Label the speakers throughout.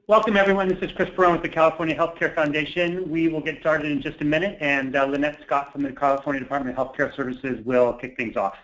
Speaker 1: Welcome, everyone. This is Chris Perone with the California Healthcare Foundation. We will get started in just a minute, and Lynette Scott from the California Department of Healthcare Services will kick things off.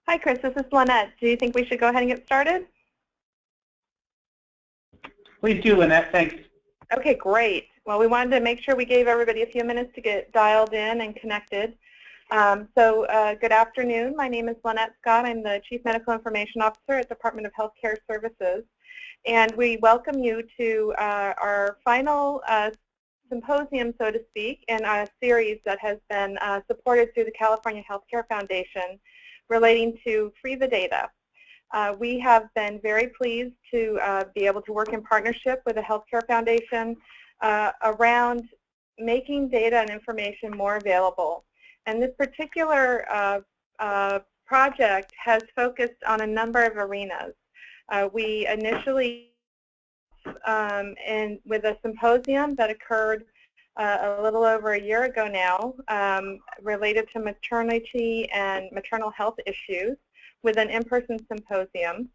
Speaker 2: Hi, Chris. This is Lynette. Do you think we should go ahead and get started?
Speaker 1: Please do, Lynette. Thanks.
Speaker 2: Okay, great. Well, we wanted to make sure we gave everybody a few minutes to get dialed in and connected. Good afternoon. My name is Lynette Scott. I'm the Chief Medical Information Officer at Department of Healthcare Services. And we welcome you to our final symposium, so to speak, in a series that has been supported through the California Healthcare Foundation relating to Free the Data. We have been very pleased to be able to work in partnership with the Healthcare Foundation around making data and information more available. And this particular project has focused on a number of arenas. We initially, with a symposium that occurred a little over a year ago now, related to maternity and maternal health issues, with an in-person symposium.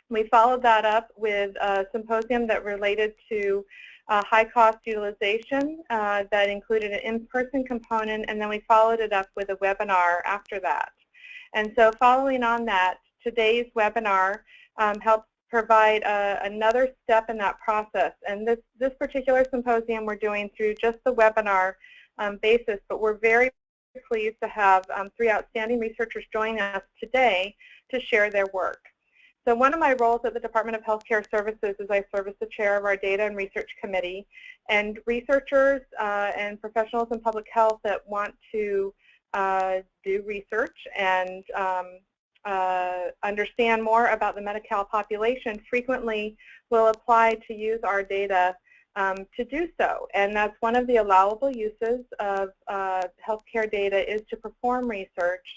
Speaker 2: We followed that up with a symposium that related to high-cost utilization that included an in-person component, and then we followed it up with a webinar after that. And so following on that, today's webinar helps provide another step in that process. And this particular symposium we're doing through just the webinar basis, but we're very pleased to have 3 outstanding researchers join us today to share their work. So one of my roles at the Department of Healthcare Services is I serve as the chair of our Data and Research Committee. And researchers and professionals in public health that want to do research and understand more about the Medi-Cal population frequently will apply to use our data to do so. And that's one of the allowable uses of healthcare data, is to perform research.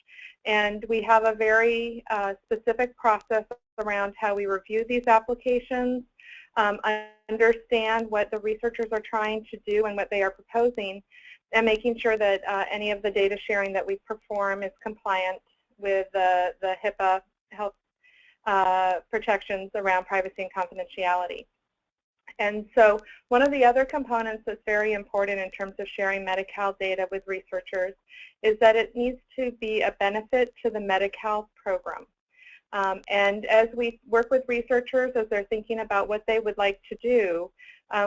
Speaker 2: And we have a very specific process around how we review these applications, understand what the researchers are trying to do and what they are proposing, and making sure that any of the data sharing that we perform is compliant with the HIPAA health protections around privacy and confidentiality. And so one of the other components that's very important in terms of sharing Medi-Cal data with researchers is that it needs to be a benefit to the Medi-Cal program. And as we work with researchers, as they're thinking about what they would like to do,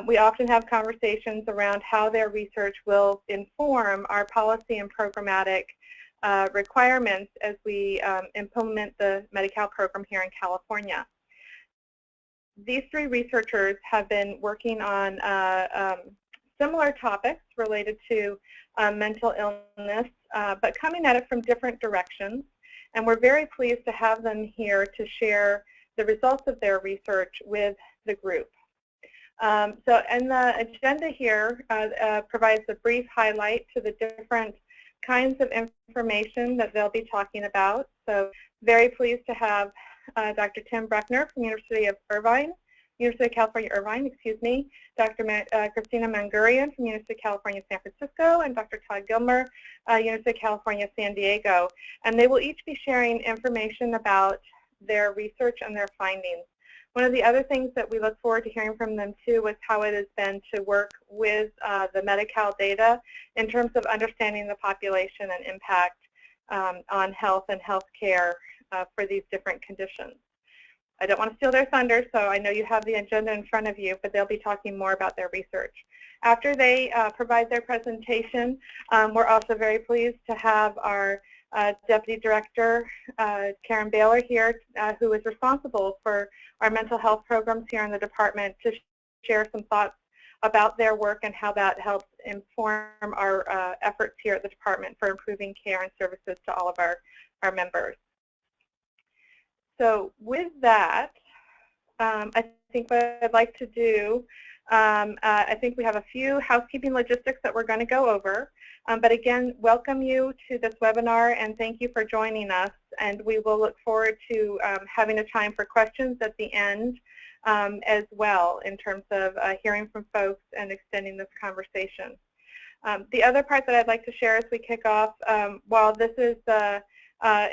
Speaker 2: we often have conversations around how their research will inform our policy and programmatic requirements as we implement the Medi-Cal program here in California. These 3 researchers have been working on similar topics related to mental illness, but coming at it from different directions. And we're very pleased to have them here to share the results of their research with the group. And the agenda here provides a brief highlight to the different kinds of information that they'll be talking about. So very pleased to have Dr. Tim Bruckner from University of California, Irvine, Dr. Christina Mangurian from University of California, San Francisco, and Dr. Todd Gilmer, University of California, San Diego. And they will each be sharing information about their research and their findings. One of the other things that we look forward to hearing from them too was how it has been to work with the Medi-Cal data in terms of understanding the population and impact on health and health care for these different conditions. I don't want to steal their thunder, so I know you have the agenda in front of you, but they'll be talking more about their research. After they provide their presentation, we're also very pleased to have our Deputy Director, Karen Baylor here, who is responsible for our mental health programs here in the department, to share some thoughts about their work and how that helps inform our efforts here at the department for improving care and services to all of our members. So with that, I think what I'd like to do, I think we have a few housekeeping logistics that we're going to go over. But again, welcome you to this webinar and thank you for joining us. And we will look forward to having a time for questions at the end as well, in terms of hearing from folks and extending this conversation. The other part that I'd like to share as we kick off, while this is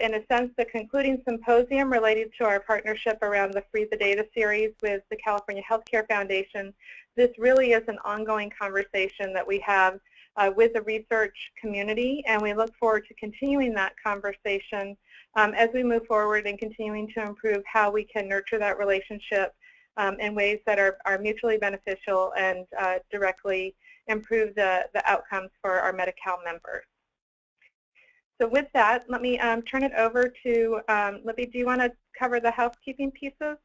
Speaker 2: in a sense the concluding symposium related to our partnership around the Free the Data series with the California Healthcare Foundation, this really is an ongoing conversation that we have with the research community, and we look forward to continuing that conversation as we move forward and continuing to improve how we can nurture that relationship in ways that are mutually beneficial and directly improve the outcomes for our Medi-Cal members. So with that, let me turn it over to Libby. Do you want to cover the housekeeping pieces?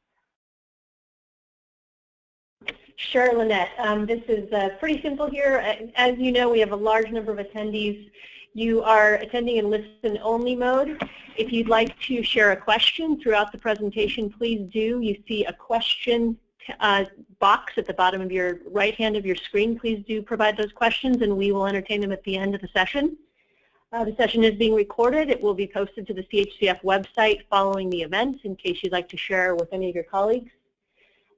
Speaker 3: Sure, Lynette. This is pretty simple here. As you know, we have a large number of attendees. You are attending in listen-only mode. If you'd like to share a question throughout the presentation, please do. You see a question box at the bottom of your right hand of your screen. Please do provide those questions, and we will entertain them at the end of the session. The session is being recorded. It will be posted to the CHCF website following the event in case you'd like to share with any of your colleagues.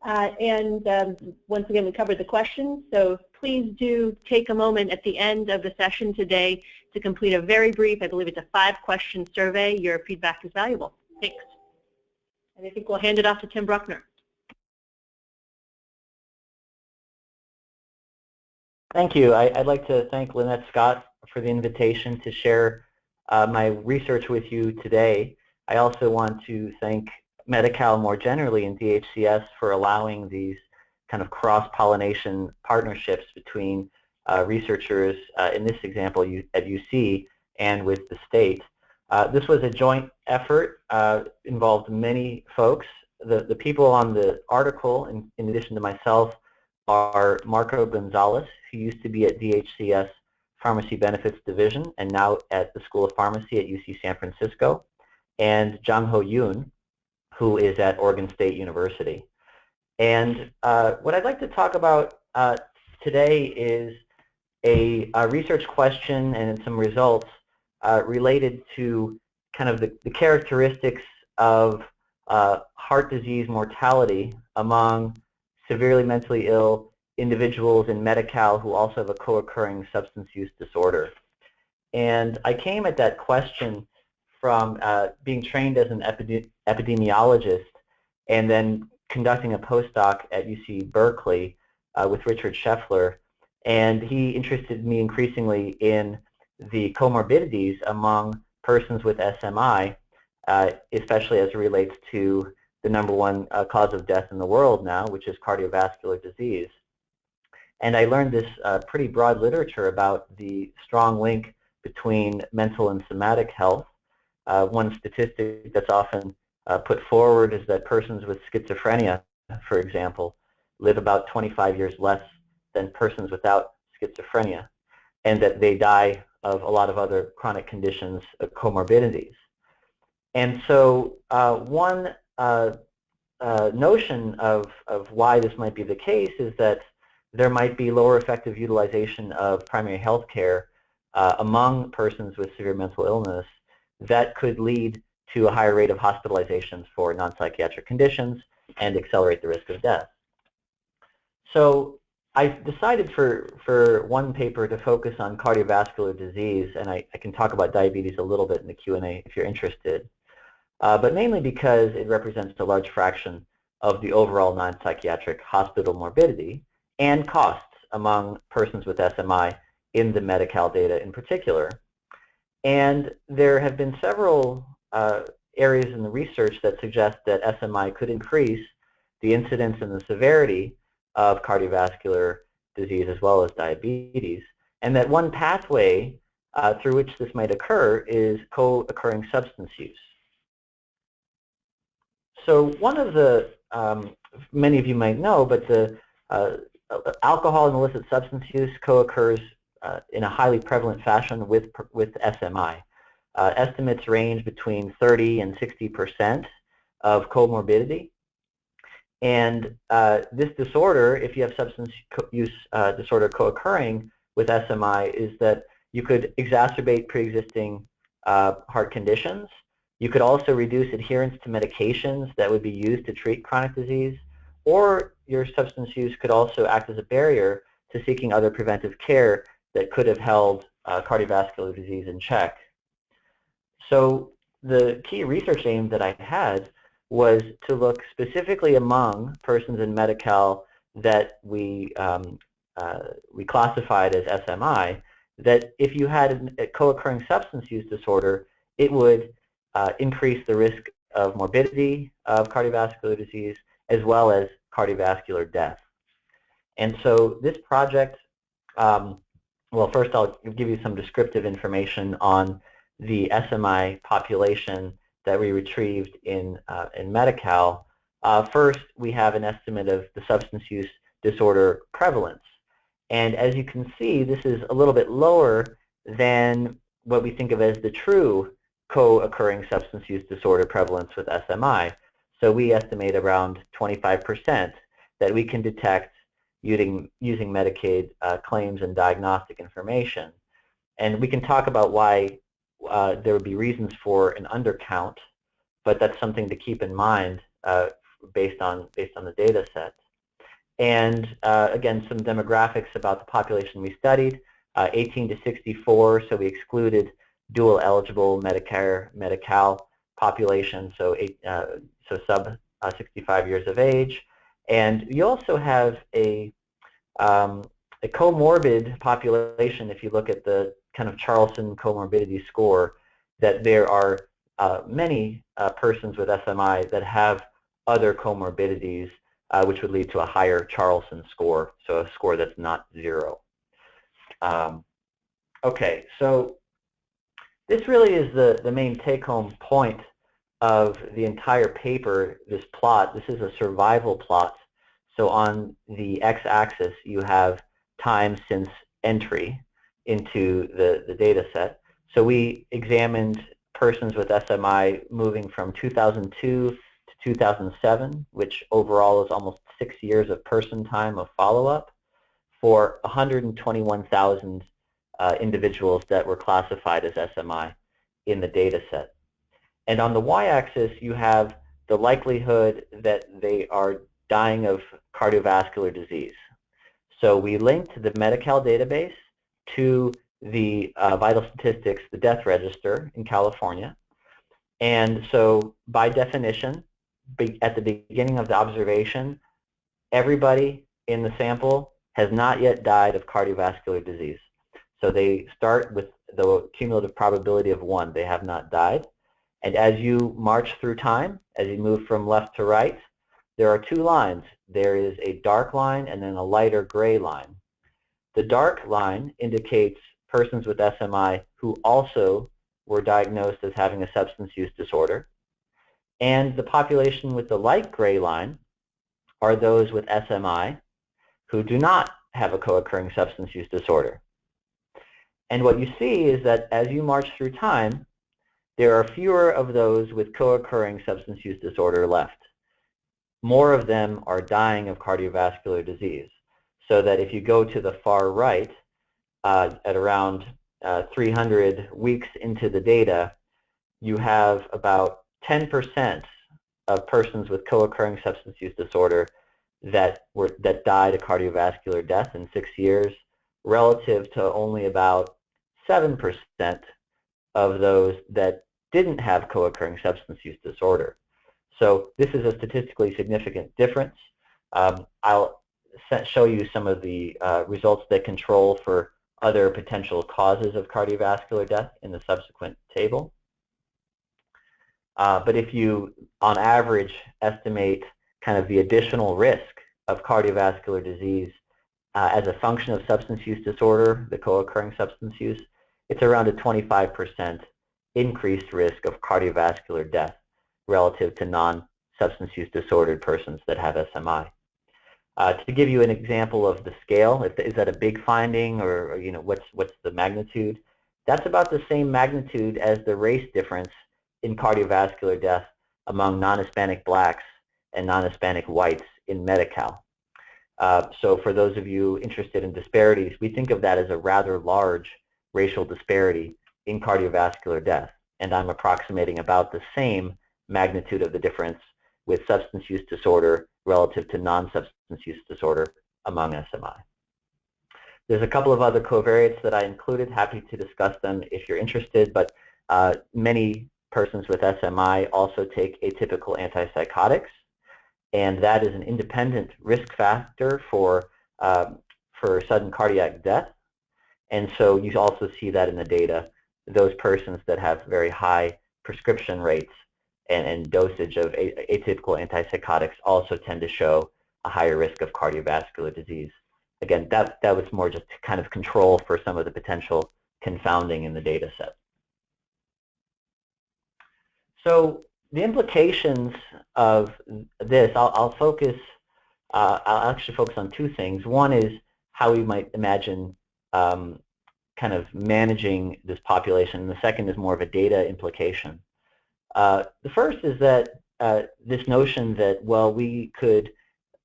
Speaker 3: Once again, we covered the questions, so please do take a moment at the end of the session today to complete a very brief, I believe it's a 5-question survey. Your feedback is valuable. Thanks. And I think we'll hand it off to Tim Bruckner.
Speaker 4: Thank you. I'd like to thank Lynette Scott for the invitation to share my research with you today. I also want to thank Medi-Cal more generally in DHCS for allowing these kind of cross-pollination partnerships between researchers, in this example at UC, and with the state. This was a joint effort, involved many folks. The people on the article, in addition to myself, are Marco Gonzalez, who used to be at DHCS Pharmacy Benefits Division and now at the School of Pharmacy at UC San Francisco, and Jang-Ho Yoon, who is at Oregon State University. And what I'd like to talk about today is a research question and some results related to kind of the characteristics of heart disease mortality among severely mentally ill individuals in Medi-Cal who also have a co-occurring substance use disorder. And I came at that question from being trained as an epidemiologist and then conducting a postdoc at UC Berkeley with Richard Scheffler. And he interested me increasingly in the comorbidities among persons with SMI, especially as it relates to the #1 cause of death in the world now, which is cardiovascular disease. And I learned this pretty broad literature about the strong link between mental and somatic health. One statistic that's often put forward is that persons with schizophrenia, for example, live about 25 years less than persons without schizophrenia, and that they die of a lot of other chronic conditions, comorbidities. And so one notion of why this might be the case is that there might be lower effective utilization of primary health care among persons with severe mental illness that could lead to a higher rate of hospitalizations for non-psychiatric conditions and accelerate the risk of death. So I decided for one paper to focus on cardiovascular disease, and I can talk about diabetes a little bit in the Q&A if you're interested, but mainly because it represents a large fraction of the overall non-psychiatric hospital morbidity and costs among persons with SMI in the Medi-Cal data in particular. And there have been several areas in the research that suggest that SMI could increase the incidence and the severity of cardiovascular disease as well as diabetes, and that one pathway through which this might occur is co-occurring substance use. So one of the, many of you might know, but the alcohol and illicit substance use co-occurs in a highly prevalent fashion with SMI. Estimates range between 30 and 60% of comorbidity. And this disorder, if you have substance use disorder co-occurring with SMI, is that you could exacerbate pre-existing heart conditions. You could also reduce adherence to medications that would be used to treat chronic disease, or your substance use could also act as a barrier to seeking other preventive care that could have held cardiovascular disease in check. So the key research aim that I had was to look specifically among persons in Medi-Cal that we classified as SMI, that if you had a co-occurring substance use disorder, it would increase the risk of morbidity of cardiovascular disease as well as cardiovascular death. And so this project, well, first I'll give you some descriptive information on the SMI population that we retrieved in Medi-Cal. First, we have an estimate of the substance use disorder prevalence. And as you can see, this is a little bit lower than what we think of as the true co-occurring substance use disorder prevalence with SMI. So we estimate around 25% that we can detect using Medicaid claims and diagnostic information. And we can talk about why there would be reasons for an undercount, but that's something to keep in mind based on the data set. And again, some demographics about the population we studied, 18 to 64, so we excluded dual eligible Medicare, Medi-Cal population, so sub 65 years of age. And you also have a comorbid population if you look at the kind of Charlson comorbidity score, that there are many persons with SMI that have other comorbidities which would lead to a higher Charlson score, so a score that's not 0. Okay, so this really is the main take-home point of the entire paper, this plot. This is a survival plot. So on the x-axis, you have time since entry into the data set. So we examined persons with SMI moving from 2002 to 2007, which overall is almost 6 years of person time of follow-up for 121,000 individuals that were classified as SMI in the data set. And on the y-axis, you have the likelihood that they are dying of cardiovascular disease. So we linked the Medi-Cal database to the vital statistics, the death register in California. And so by definition, at the beginning of the observation, everybody in the sample has not yet died of cardiovascular disease. So they start with the cumulative probability of 1. They have not died. And as you march through time, as you move from left to right, there are 2 lines. There is a dark line and then a lighter gray line. The dark line indicates persons with SMI who also were diagnosed as having a substance use disorder. And the population with the light gray line are those with SMI who do not have a co-occurring substance use disorder. And what you see is that as you march through time, there are fewer of those with co-occurring substance use disorder left. more of them are dying of cardiovascular disease. So that if you go to the far right, at around 300 weeks into the data, you have about 10% of persons with co-occurring substance use disorder that died of cardiovascular death in 6 years, relative to only about 7% of those that didn't have co-occurring substance use disorder. So this is a statistically significant difference. I'll show you some of the results that control for other potential causes of cardiovascular death in the subsequent table. But if you, on average, estimate kind of the additional risk of cardiovascular disease as a function of substance use disorder, the co-occurring substance use, it's around a 25% increased risk of cardiovascular death relative to non-substance use disordered persons that have SMI. To give you an example of the scale, is that a big finding, or what's the magnitude? That's about the same magnitude as the race difference in cardiovascular death among non-Hispanic blacks and non-Hispanic whites in Medi-Cal. So for those of you interested in disparities, we think of that as a rather large racial disparity in cardiovascular death, and I'm approximating about the same magnitude of the difference with substance use disorder relative to non-substance use disorder among SMI. There's a couple of other covariates that I included. Happy to discuss them if you're interested, but many persons with SMI also take atypical antipsychotics, and that is an independent risk factor for sudden cardiac death. And so you also see that in the data, those persons that have very high prescription rates and dosage of atypical antipsychotics also tend to show a higher risk of cardiovascular disease. Again, that was more just to kind of control for some of the potential confounding in the data set. So the implications of this, I'll actually focus on two things. One is how we might imagine kind of managing this population, and the second is more of a data implication. The first is that this notion that, well, we could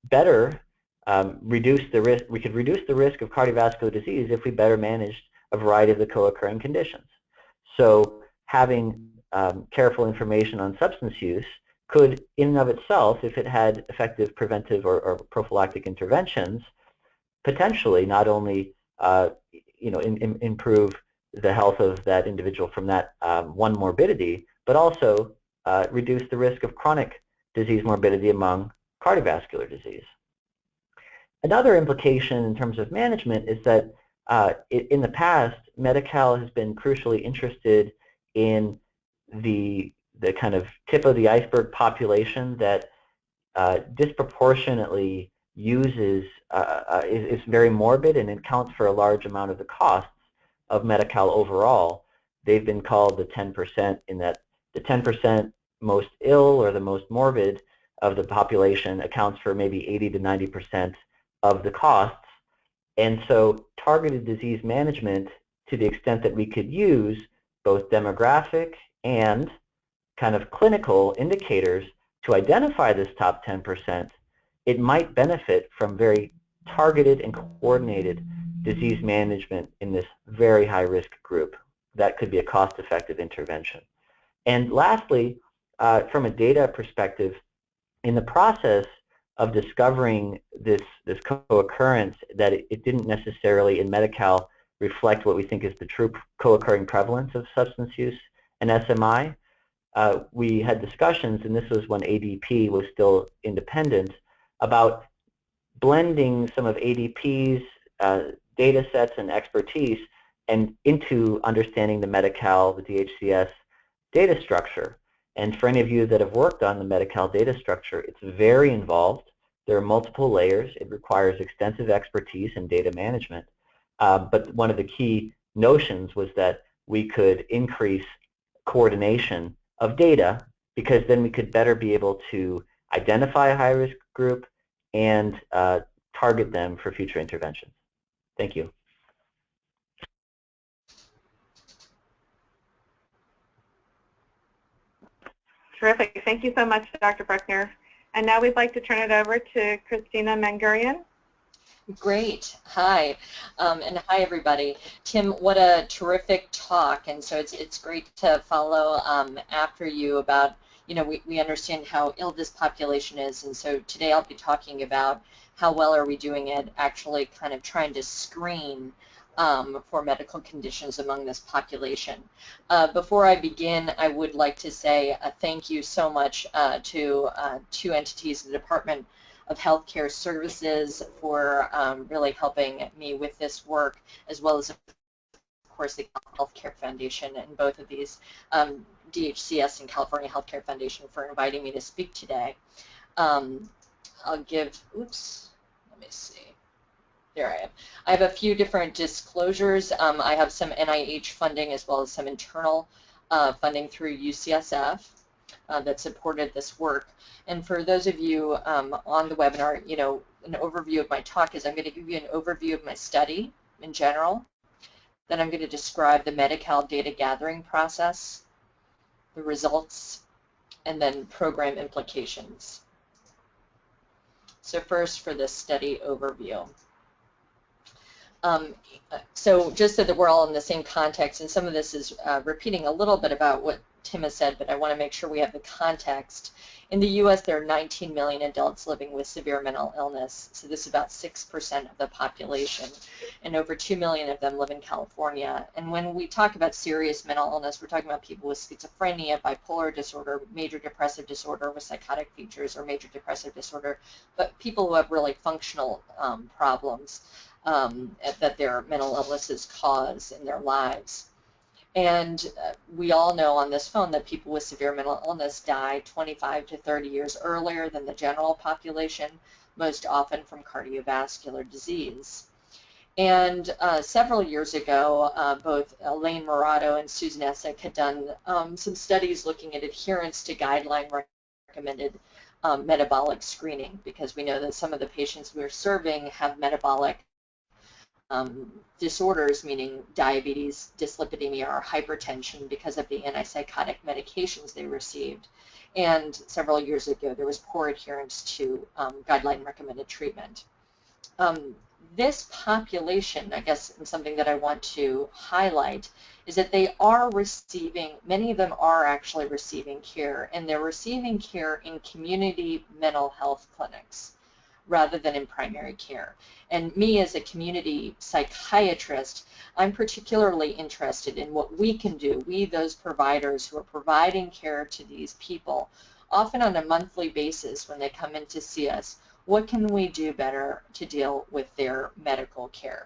Speaker 4: better reduce the risk of cardiovascular disease if we better managed a variety of the co-occurring conditions. So having careful information on substance use could, in and of itself, if it had effective preventive or prophylactic interventions, potentially not only improve the health of that individual from that one morbidity, but also reduce the risk of chronic disease morbidity among cardiovascular disease. Another implication in terms of management is that in the past, Medi-Cal has been crucially interested in the kind of tip of the iceberg population that disproportionately uses, is very morbid and accounts for a large amount of the costs of Medi-Cal overall. They've been called the 10%, in that the 10% most ill or the most morbid of the population accounts for maybe 80 to 90% of the costs. And so targeted disease management, to the extent that we could use both demographic and kind of clinical indicators to identify this top 10%, it might benefit from very targeted and coordinated disease management in this very high-risk group. That could be a cost-effective intervention. And lastly, from a data perspective, in the process of discovering this co-occurrence, that it didn't necessarily in Medi-Cal reflect what we think is the true co-occurring prevalence of substance use and SMI. We had discussions, and this was when ADP was still independent, about blending some of ADP's data sets and expertise and into understanding the Medi-Cal, the DHCS data structure. And for any of you that have worked on the Medi-Cal data structure, it's very involved. There are multiple layers. It requires extensive expertise in data management. But one of the key notions was that we could increase coordination of data, because then we could better be able to identify a high-risk group and target them for future interventions. Thank you.
Speaker 2: Terrific. Thank you so much, Dr. Bruckner. And now we'd like to turn it over to Christina Mangurian.
Speaker 5: Great. Hi. And hi, everybody. Tim, what a terrific talk. And so it's great to follow after you about, we understand how ill this population is. And so today I'll be talking about how well are we doing at actually kind of trying to screen for medical conditions among this population. Before I begin, I would like to say thank you so much to two entities, the Department of Healthcare Services, for really helping me with this work, as well as, of course, the Healthcare Foundation, and both of these, DHCS and California Healthcare Foundation, for inviting me to speak today. I'll give, oops, let me see. There I am. I have a few different disclosures. I have some NIH funding as well as some internal funding through UCSF that supported this work. And for those of you on the webinar, an overview of my talk is I'm going to give you an overview of my study in general. Then I'm going to describe the Medi-Cal data gathering process, the results, and then program implications. So first, for this study overview. So just so that we're all in the same context, and some of this is repeating a little bit about what Tim has said, but I want to make sure we have the context. In the U.S., there are 19 million adults living with severe mental illness, so this is about 6% of the population, and over 2 million of them live in California. And when we talk about serious mental illness, we're talking about people with schizophrenia, bipolar disorder, major depressive disorder with psychotic features, or major depressive disorder, but people who have really functional problems that their mental illnesses cause in their lives. And we all know on this phone that people with severe mental illness die 25 to 30 years earlier than the general population, most often from cardiovascular disease. And several years ago, both Elaine Morato and Susan Essick had done some studies looking at adherence to guideline-recommended metabolic screening, because we know that some of the patients we're serving have metabolic disorders, meaning diabetes, dyslipidemia, or hypertension, because of the antipsychotic medications they received. And several years ago, there was poor adherence to guideline-recommended treatment. This population, I guess, and something that I want to highlight, is that they are receiving, many of them are actually receiving care, and they're receiving care in community mental health clinics rather than in primary care. And me as a community psychiatrist, I'm particularly interested in what we can do, we, those providers who are providing care to these people, often on a monthly basis when they come in to see us. What can we do better to deal with their medical care?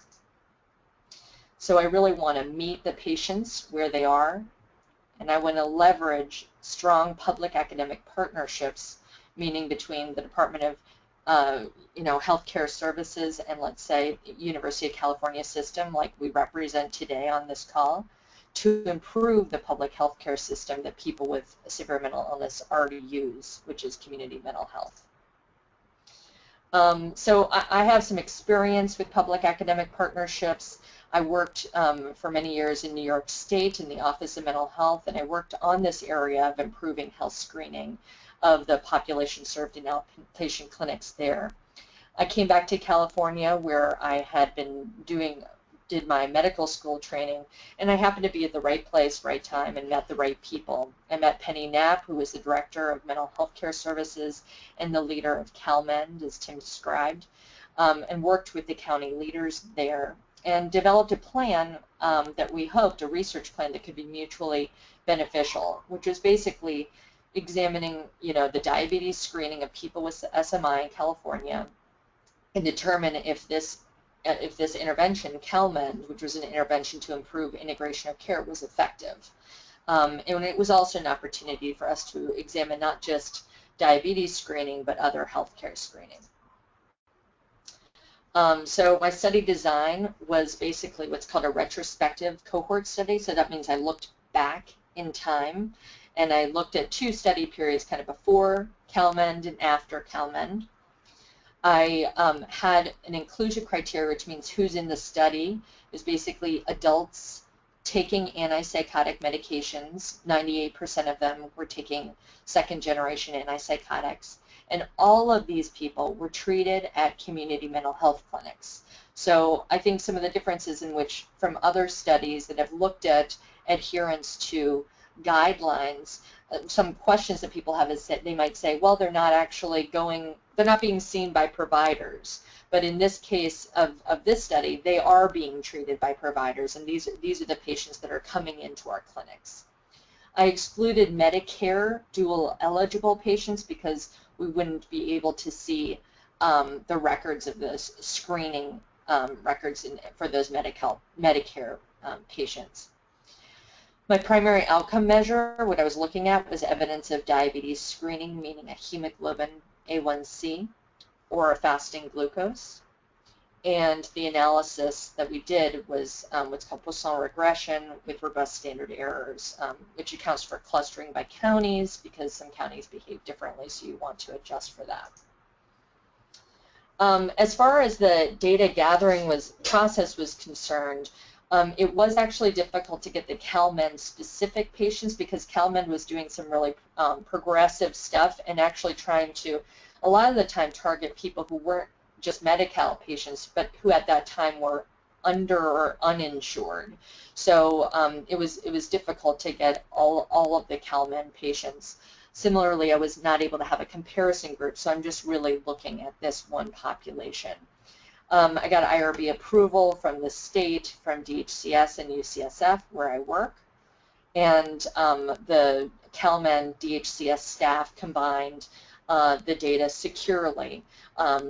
Speaker 5: So I really want to meet the patients where they are, and I want to leverage strong public academic partnerships, meaning between the Department of Healthcare Services and, let's say, University of California system, like we represent today on this call, to improve the public health care system that people with severe mental illness already use, which is community mental health. So I have some experience with public academic partnerships. I worked for many years in New York State in the Office of Mental Health, and I worked on this area of improving health screening of the population served in outpatient clinics there. I came back to California, where I had been did my medical school training, and I happened to be at the right place, right time, and met the right people. I met Penny Knapp, who was the director of mental health care services and the leader of CalMend, as Tim described, and worked with the county leaders there and developed a plan that we hoped, a research plan that could be mutually beneficial, which was basically examining, the diabetes screening of people with SMI in California, and determine if this intervention, CalMend, which was an intervention to improve integration of care, was effective. And it was also an opportunity for us to examine not just diabetes screening, but other healthcare screening. So my study design was basically what's called a retrospective cohort study. So that means I looked back in time, and I looked at 2 study periods, kind of before CalMend and after CalMend. I had an inclusion criteria, which means who's in the study. It was basically adults taking antipsychotic medications. 98% of them were taking second-generation antipsychotics. and all of these people were treated at community mental health clinics. So I think some of the differences in which from other studies that have looked at adherence to guidelines, some questions that people have is that they might say, well, they're not being seen by providers. But in this case of this study, they are being treated by providers, and these are the patients that are coming into our clinics. I excluded Medicare dual eligible patients because we wouldn't be able to see the records of those screening records for those Medicare patients. My primary outcome measure, what I was looking at, was evidence of diabetes screening, meaning a hemoglobin A1C or a fasting glucose. And the analysis that we did was what's called Poisson regression with robust standard errors, which accounts for clustering by counties because some counties behave differently, so you want to adjust for that. As far as the data gathering process was concerned, it was actually difficult to get the CalMed specific patients because CalMed was doing some really progressive stuff and actually trying to, a lot of the time, target people who weren't just Medi-Cal patients, but who at that time were under or uninsured. So it was difficult to get all of the CalMed patients. Similarly, I was not able to have a comparison group, so I'm just really looking at this one population. I got IRB approval from the state, from DHCS and UCSF, where I work, and the CalMed DHCS staff combined the data securely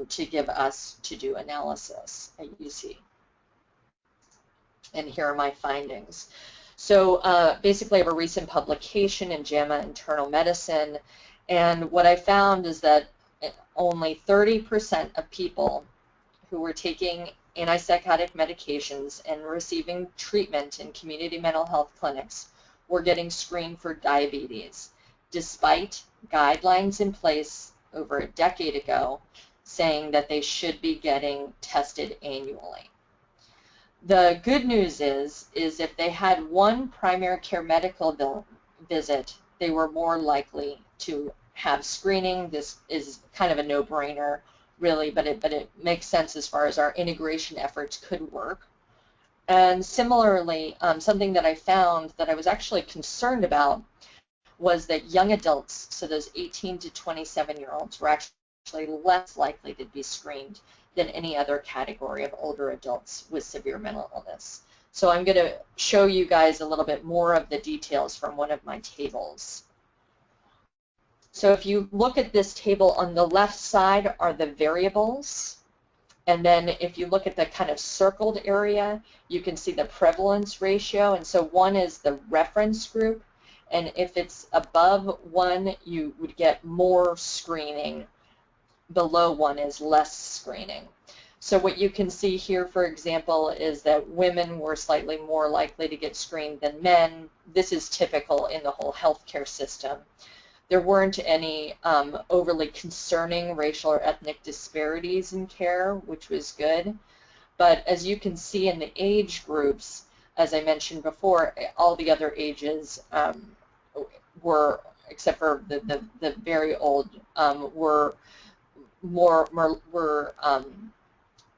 Speaker 5: to give us to do analysis at UC. And here are my findings. So basically, I have a recent publication in JAMA Internal Medicine, and what I found is that only 30% of people who were taking antipsychotic medications and receiving treatment in community mental health clinics were getting screened for diabetes, despite guidelines in place over a decade ago saying that they should be getting tested annually. The good news is if they had one primary care medical visit, they were more likely to have screening. This is kind of a no-brainer, really, but it makes sense as far as our integration efforts could work. And similarly, something that I found that I was actually concerned about was that young adults, so those 18 to 27-year-olds, were actually less likely to be screened than any other category of older adults with severe mental illness. So I'm going to show you guys a little bit more of the details from one of my tables. So if you look at this table, on the left side are the variables, and then if you look at the kind of circled area, you can see the prevalence ratio, and so 1 is the reference group, and if it's above 1, you would get more screening. Below 1 is less screening. So what you can see here, for example, is that women were slightly more likely to get screened than men. This is typical in the whole healthcare system. There weren't any overly concerning racial or ethnic disparities in care, which was good. But as you can see in the age groups, as I mentioned before, all the other ages were, except for the very old, were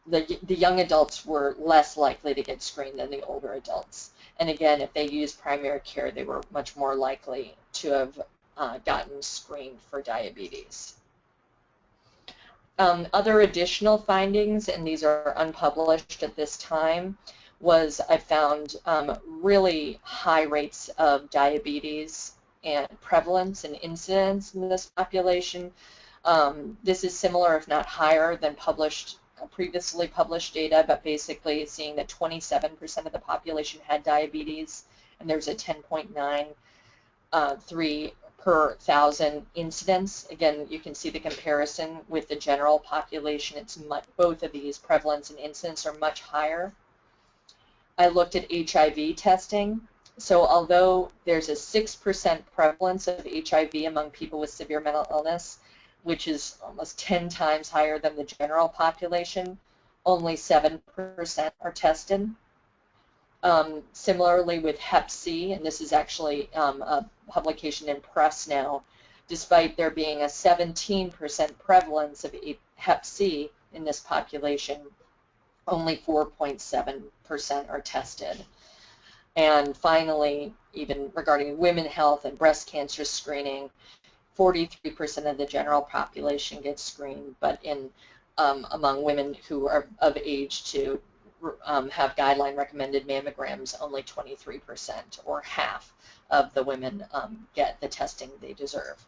Speaker 5: the young adults were less likely to get screened than the older adults. And again, if they used primary care, they were much more likely to have gotten screened for diabetes. Other additional findings, and these are unpublished at this time, was I found really high rates of diabetes and prevalence and incidence in this population. This is similar, if not higher, than previously published data, but basically seeing that 27% of the population had diabetes, and there's a 10.93 per 1,000 incidence. Again, you can see the comparison with the general population. Both of these, prevalence and incidence, are much higher. I looked at HIV testing. So although there's a 6% prevalence of HIV among people with severe mental illness, which is almost 10 times higher than the general population, only 7% are tested. Similarly with Hep C, and this is actually a publication in Press now, despite there being a 17% prevalence of Hep C in this population, only 4.7% are tested. And finally, even regarding women's health and breast cancer screening, 43% of the general population gets screened, but in among women who are of age to have guideline recommended mammograms, only 23%, or half of the women get the testing they deserve.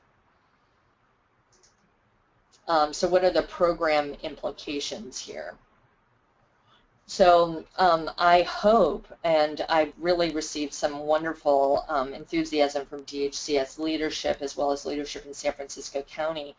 Speaker 5: So what are the program implications here? So I hope, and I've really received some wonderful enthusiasm from DHCS leadership as well as leadership in San Francisco County,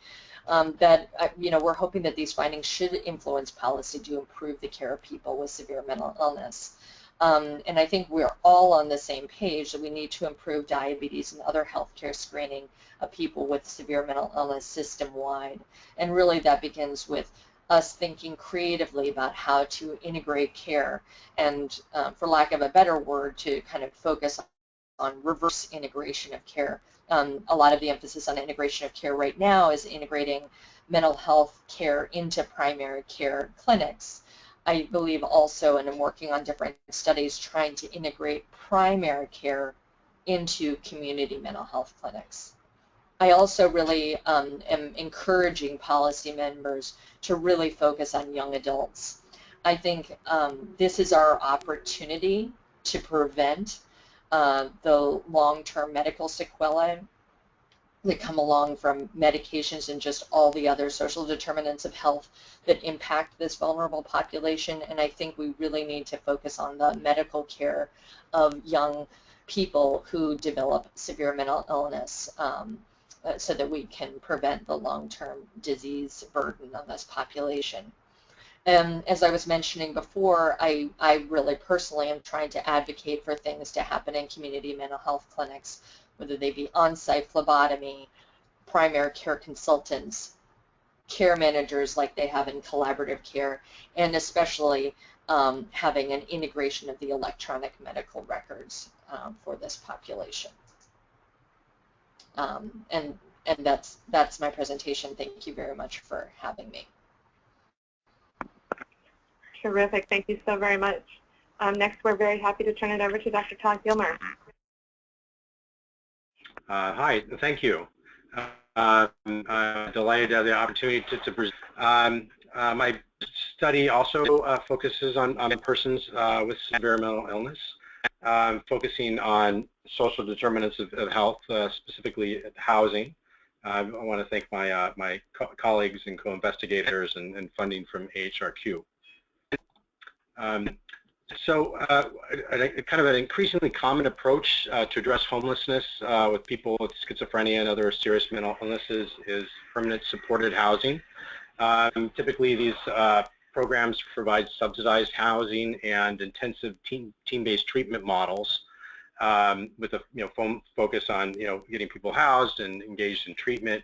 Speaker 5: that we're hoping that these findings should influence policy to improve the care of people with severe mental illness. And I think we're all on the same page that we need to improve diabetes and other healthcare screening of people with severe mental illness system-wide. And really that begins with us thinking creatively about how to integrate care and, for lack of a better word, to kind of focus on reverse integration of care. A lot of the emphasis on integration of care right now is integrating mental health care into primary care clinics. I believe also, and I'm working on different studies trying to integrate primary care into community mental health clinics. I also really am encouraging policy members to really focus on young adults. I think this is our opportunity to prevent the long-term medical sequelae that come along from medications and just all the other social determinants of health that impact this vulnerable population. And I think we really need to focus on the medical care of young people who develop severe mental illness, so that we can prevent the long-term disease burden on this population. And as I was mentioning before, I really personally am trying to advocate for things to happen in community mental health clinics, whether they be on-site phlebotomy, primary care consultants, care managers like they have in collaborative care, and especially having an integration of the electronic medical records for this population. And that's my presentation. Thank you very much for having me.
Speaker 2: Terrific. Thank you so very much. Next, we're very happy to turn it over to Dr. Todd Gilmer.
Speaker 6: Hi, thank you. I'm delighted to have the opportunity to present. My study also focuses on persons with severe mental illness, focusing on social determinants of health, specifically housing. I want to thank my my colleagues and co-investigators and funding from AHRQ. So kind of an increasingly common approach to address homelessness with people with schizophrenia and other serious mental illnesses is permanent supported housing. Typically these programs provide subsidized housing and intensive team-based treatment models with a focus on getting people housed and engaged in treatment.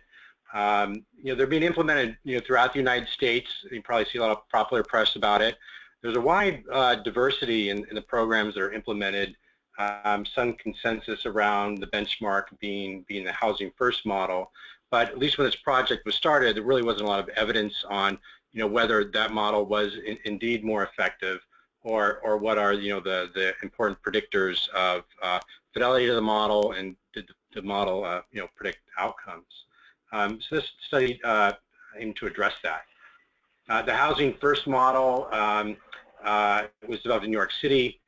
Speaker 6: They're being implemented throughout the United States. You probably see a lot of popular press about it. There's a wide diversity in the programs that are implemented. Some consensus around the benchmark being the Housing First model, but at least when this project was started, there really wasn't a lot of evidence on whether that model was indeed more effective, or what are the important predictors of fidelity to the model, and did the model predict outcomes. So this study aimed to address that. The Housing First model was developed in New York City.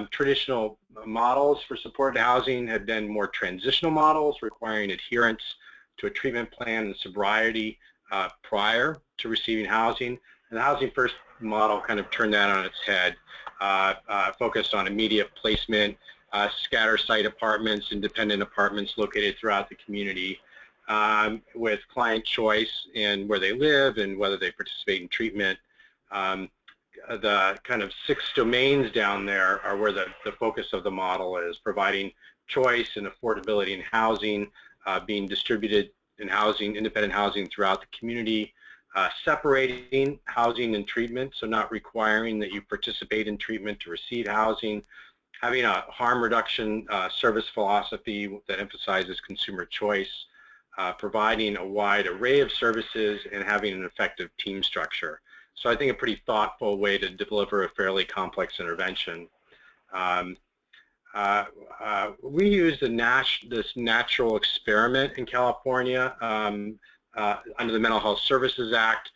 Speaker 6: Traditional models for supported housing had been more transitional models requiring adherence to a treatment plan and sobriety prior to receiving housing. And the Housing First model kind of turned that on its head, focused on immediate placement, scatter site apartments, independent apartments located throughout the community, with client choice in where they live and whether they participate in treatment. The kind of 6 domains down there are where the focus of the model is: providing choice and affordability in housing, being distributed in housing, independent housing throughout the community, separating housing and treatment, so not requiring that you participate in treatment to receive housing, having a harm reduction service philosophy that emphasizes consumer choice, providing a wide array of services, and having an effective team structure. So I think a pretty thoughtful way to deliver a fairly complex intervention. We used this natural experiment in California under the Mental Health Services Act.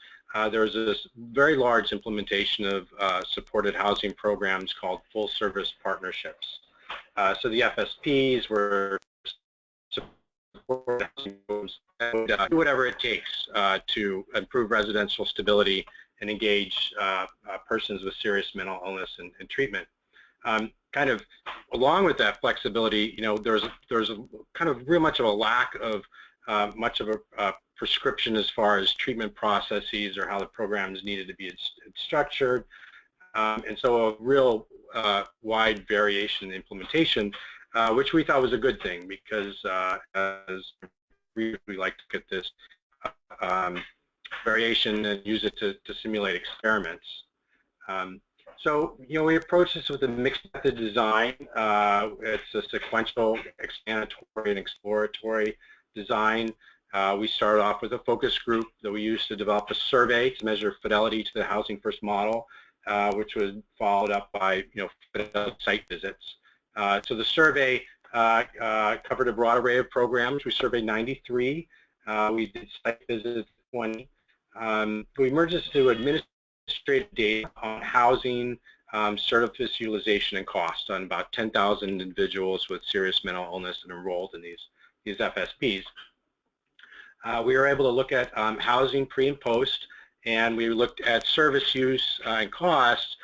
Speaker 6: There was this very large implementation of supported housing programs called full service partnerships. So the FSPs were supported housing programs that would do whatever it takes to improve residential stability and engage persons with serious mental illness and treatment. Kind of along with that flexibility, you know, there's a kind of real much of a lack of much of a prescription as far as treatment processes or how the programs needed to be structured, and so a real wide variation in implementation, which we thought was a good thing because as we like to get this variation and use it to simulate experiments. So, you know, we approach this with a mixed method design. It's a sequential, explanatory, and exploratory design. We started off with a focus group that we used to develop a survey to measure fidelity to the Housing First model, which was followed up by, you know, site visits. So the survey covered a broad array of programs. We surveyed 93. We did site visits 20. We merged this to administrative data on housing, service utilization, and cost on about 10,000 individuals with serious mental illness and enrolled in these FSPs. We were able to look at housing pre and post, and we looked at service use and cost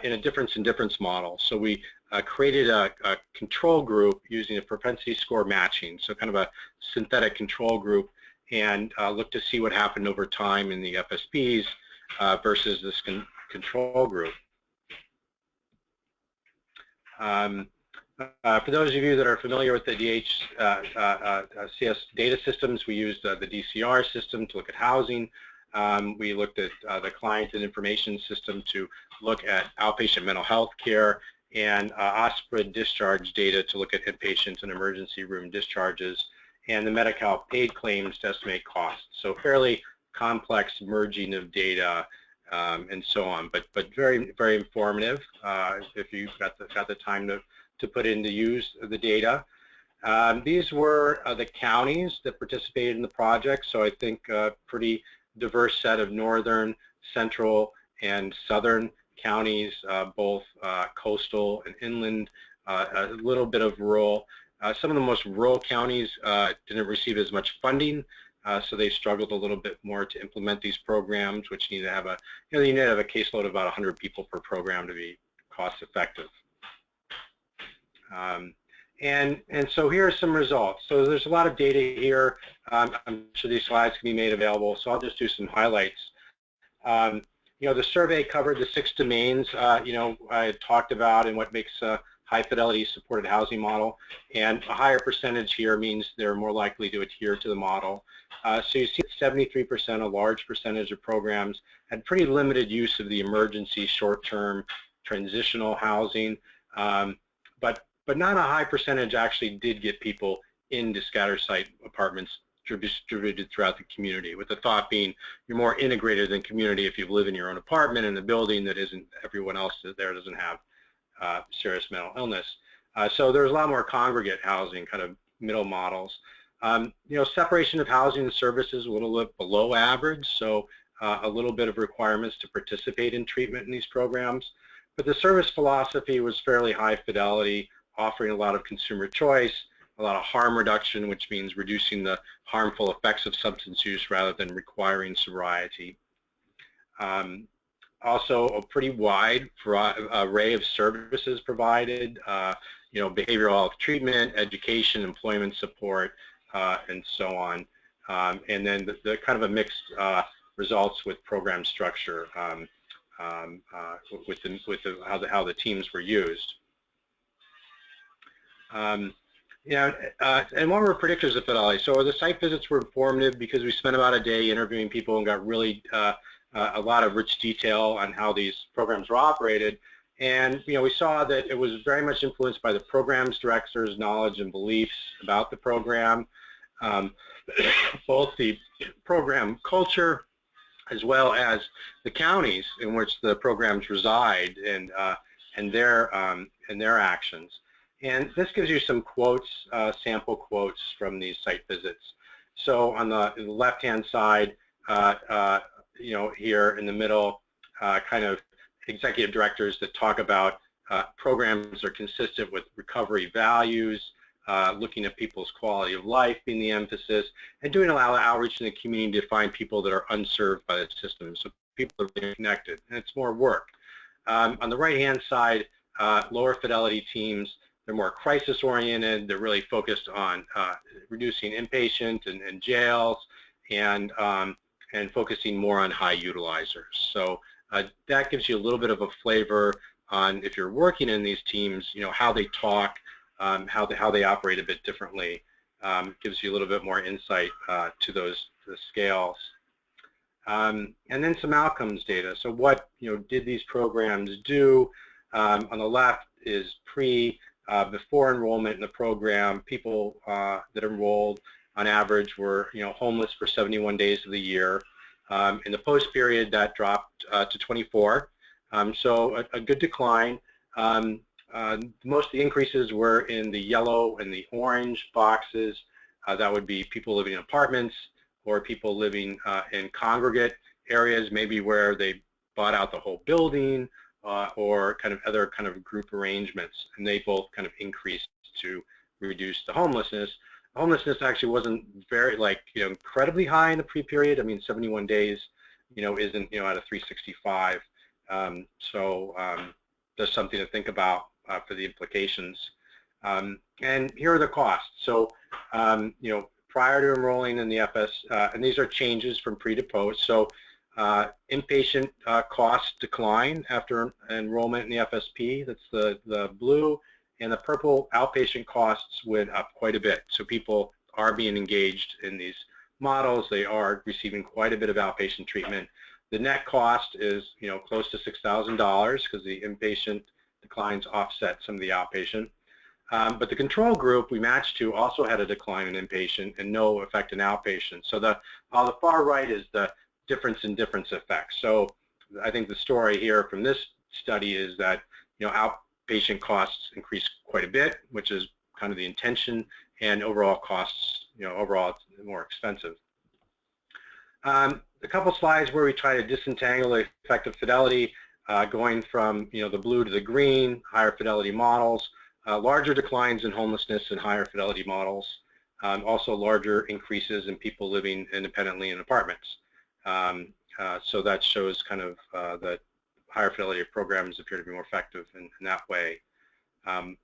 Speaker 6: in a difference model. So we created a control group using a propensity score matching, so kind of a synthetic control group, and looked to see what happened over time in the FSPs versus this control group. For those of you that are familiar with the DHCS data systems, we used the DCR system to look at housing. We looked at the client and information system to look at outpatient mental health care, and OSPRA discharge data to look at inpatient and emergency room discharges, and the Medi-Cal paid claims to estimate costs. So fairly complex merging of data and so on, but very, very informative if you've got the time to put in to use the data. These were the counties that participated in the project, so I think a pretty diverse set of northern, central, and southern counties, both coastal and inland, a little bit of rural. Some of the most rural counties didn't receive as much funding, so they struggled a little bit more to implement these programs, which need to have a, you need to have a caseload of about 100 people per program to be cost effective. And so here are some results. So there's a lot of data here. I'm sure these slides can be made available, so I'll just do some highlights. You know, the survey covered the 6 domains, you know, I had talked about and what makes a high fidelity supported housing model, and a higher percentage here means they're more likely to adhere to the model. So you see 73%, a large percentage of programs, had pretty limited use of the emergency short-term transitional housing, but not a high percentage actually did get people into scatter site apartments distributed throughout the community, with the thought being you're more integrated than community if you live in your own apartment in a building that isn't everyone else there doesn't have serious mental illness. So there's a lot more congregate housing, kind of middle models. You know, separation of housing and services a little bit below average, so a little bit of requirements to participate in treatment in these programs. But the service philosophy was fairly high fidelity, offering a lot of consumer choice, a lot of harm reduction, which means reducing the harmful effects of substance use rather than requiring sobriety. Also, a pretty wide array of services provided, you know, behavioral health treatment, education, employment support, and so on. And then the kind of a mixed results with program structure with how the teams were used. You know, and what were predictors of fidelity? So the site visits were informative because we spent about a day interviewing people and got really a lot of rich detail on how these programs were operated. And, you know, we saw that it was very much influenced by the program's director's knowledge and beliefs about the program. both the program culture as well as the counties in which the programs reside and their actions. And this gives you some quotes, sample quotes from these site visits. So on the left-hand side, here in the middle, kind of executive directors that talk about programs that are consistent with recovery values, looking at people's quality of life being the emphasis, and doing a lot of outreach in the community to find people that are unserved by the system, so people are being connected, and it's more work. On the right-hand side, lower fidelity teams, they're more crisis-oriented. They're really focused on reducing inpatient and jails, and focusing more on high utilizers. So that gives you a little bit of a flavor on, if you're working in these teams, how they talk, how they operate a bit differently. Gives you a little bit more insight to the scales. And then some outcomes data. So what did these programs do? On the left is before enrollment in the program. People that enrolled on average were homeless for 71 days of the year. In the post period, that dropped to 24. So a good decline. Most of the increases were in the yellow and the orange boxes. That would be people living in apartments or people living in congregate areas, maybe where they bought out the whole building or other group arrangements, and they both increased to reduce the homelessness. Homelessness actually wasn't very incredibly high in the pre-period. I mean, 71 days, isn't out of 365. So there's something to think about for the implications. And here are the costs. So prior to enrolling in the FS, and these are changes from pre to post. So inpatient costs decline after enrollment in the FSP. That's the blue. And the purple, outpatient costs went up quite a bit. So people are being engaged in these models. They are receiving quite a bit of outpatient treatment. The net cost is close to $6,000 because the inpatient declines offset some of the outpatient. But the control group we matched to also had a decline in inpatient and no effect in outpatient. So on the far right is the difference in difference effects. So I think the story here from this study is that outpatient costs increased quite a bit, which is kind of the intention, and overall costs, overall it's more expensive. A couple slides where we try to disentangle the effect of fidelity, going from the blue to the green, higher fidelity models, larger declines in homelessness in higher fidelity models, also larger increases in people living independently in apartments. So that shows that higher fidelity programs appear to be more effective in that way.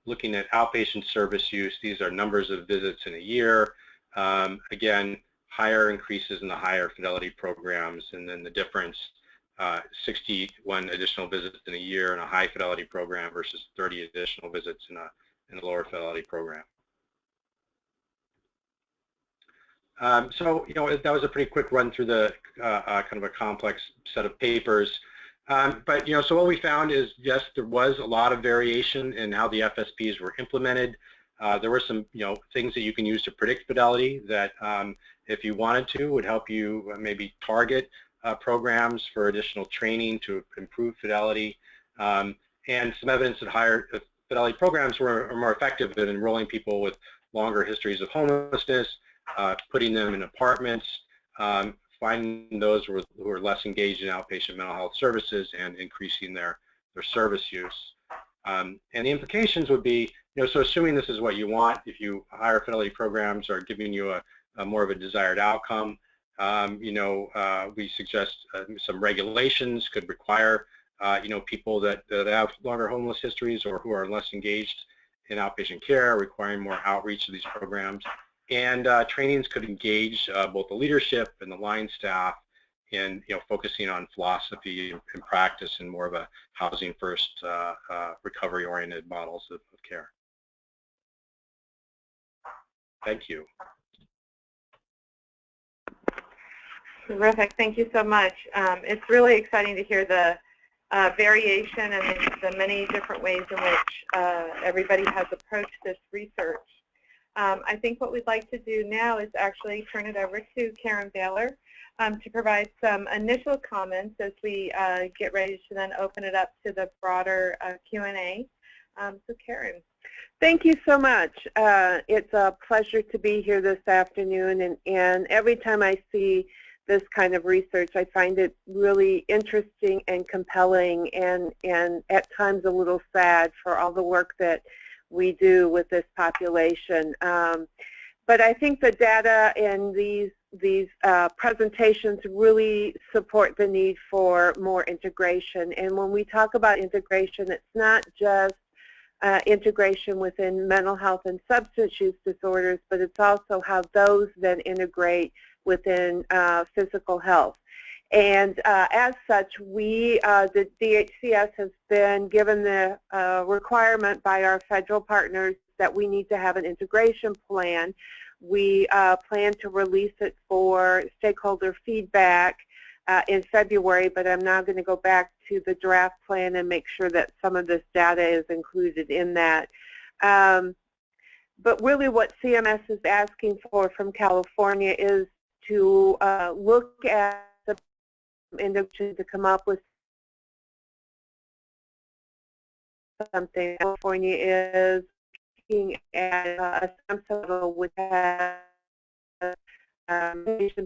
Speaker 6: Looking at outpatient service use, these are numbers of visits in a year. Again, higher increases in the higher fidelity programs, and then the difference, 61 additional visits in a year in a high fidelity program versus 30 additional visits in a lower fidelity program. So that was a pretty quick run through the kind of a complex set of papers. But so what we found is, yes, there was a lot of variation in how the FSPs were implemented. There were some things that you can use to predict fidelity that, if you wanted to, would help you maybe target programs for additional training to improve fidelity, and some evidence that higher fidelity programs were more effective at enrolling people with longer histories of homelessness, putting them in apartments, finding those who are less engaged in outpatient mental health services, and increasing their service use. And the implications would be, so assuming this is what you want, if higher fidelity programs are giving you a more of a desired outcome, we suggest some regulations could require, people that have longer homeless histories or who are less engaged in outpatient care, requiring more outreach to these programs. And trainings could engage both the leadership and the line staff in focusing on philosophy and practice and more of a housing first, recovery-oriented models of care. Thank you.
Speaker 2: Terrific. Thank you so much. It's really exciting to hear the variation and the many different ways in which everybody has approached this research. I think what we'd like to do now is actually turn it over to Karen Baylor to provide some initial comments as we get ready to then open it up to the broader Q&A. So Karen.
Speaker 7: Thank you so much. It's a pleasure to be here this afternoon, and every time I see this kind of research, I find it really interesting and compelling, and at times a little sad for all the work that we do with this population. But I think the data in these presentations really support the need for more integration. And when we talk about integration, it's not just integration within mental health and substance use disorders, but it's also how those then integrate within physical health. And as such, the DHCS has been given the requirement by our federal partners that we need to have an integration plan. We plan to release it for stakeholder feedback in February, but I'm now going to go back to the draft plan and make sure that some of this data is included in that. But really what CMS is asking for from California is to look at the integration to come up with something. California is looking at a stem cell with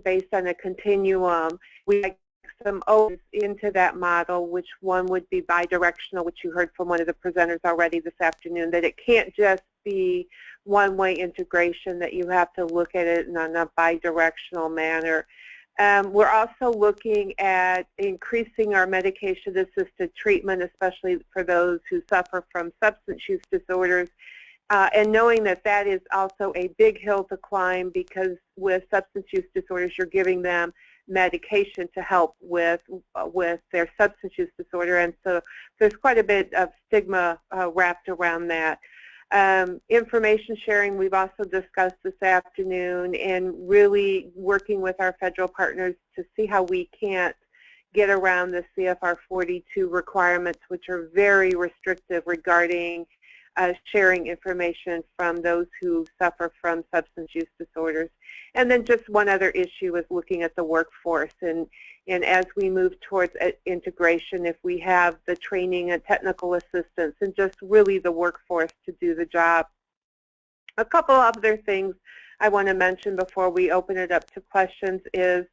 Speaker 7: based on a continuum. We like some O's into that model, which one would be bidirectional, which you heard from one of the presenters already this afternoon, that it can't just be one-way integration, that you have to look at it in a bidirectional manner. We're also looking at increasing our medication-assisted treatment, especially for those who suffer from substance use disorders, and knowing that that is also a big hill to climb, because with substance use disorders, you're giving them medication to help with their substance use disorder, and so there's quite a bit of stigma wrapped around that. Information sharing we've also discussed this afternoon, and really working with our federal partners to see how we can't get around the CFR 42 requirements, which are very restrictive regarding sharing information from those who suffer from substance use disorders. And then just one other issue is looking at the workforce, and as we move towards integration, if we have the training and technical assistance and just really the workforce to do the job. A couple other things I want to mention before we open it up to questions is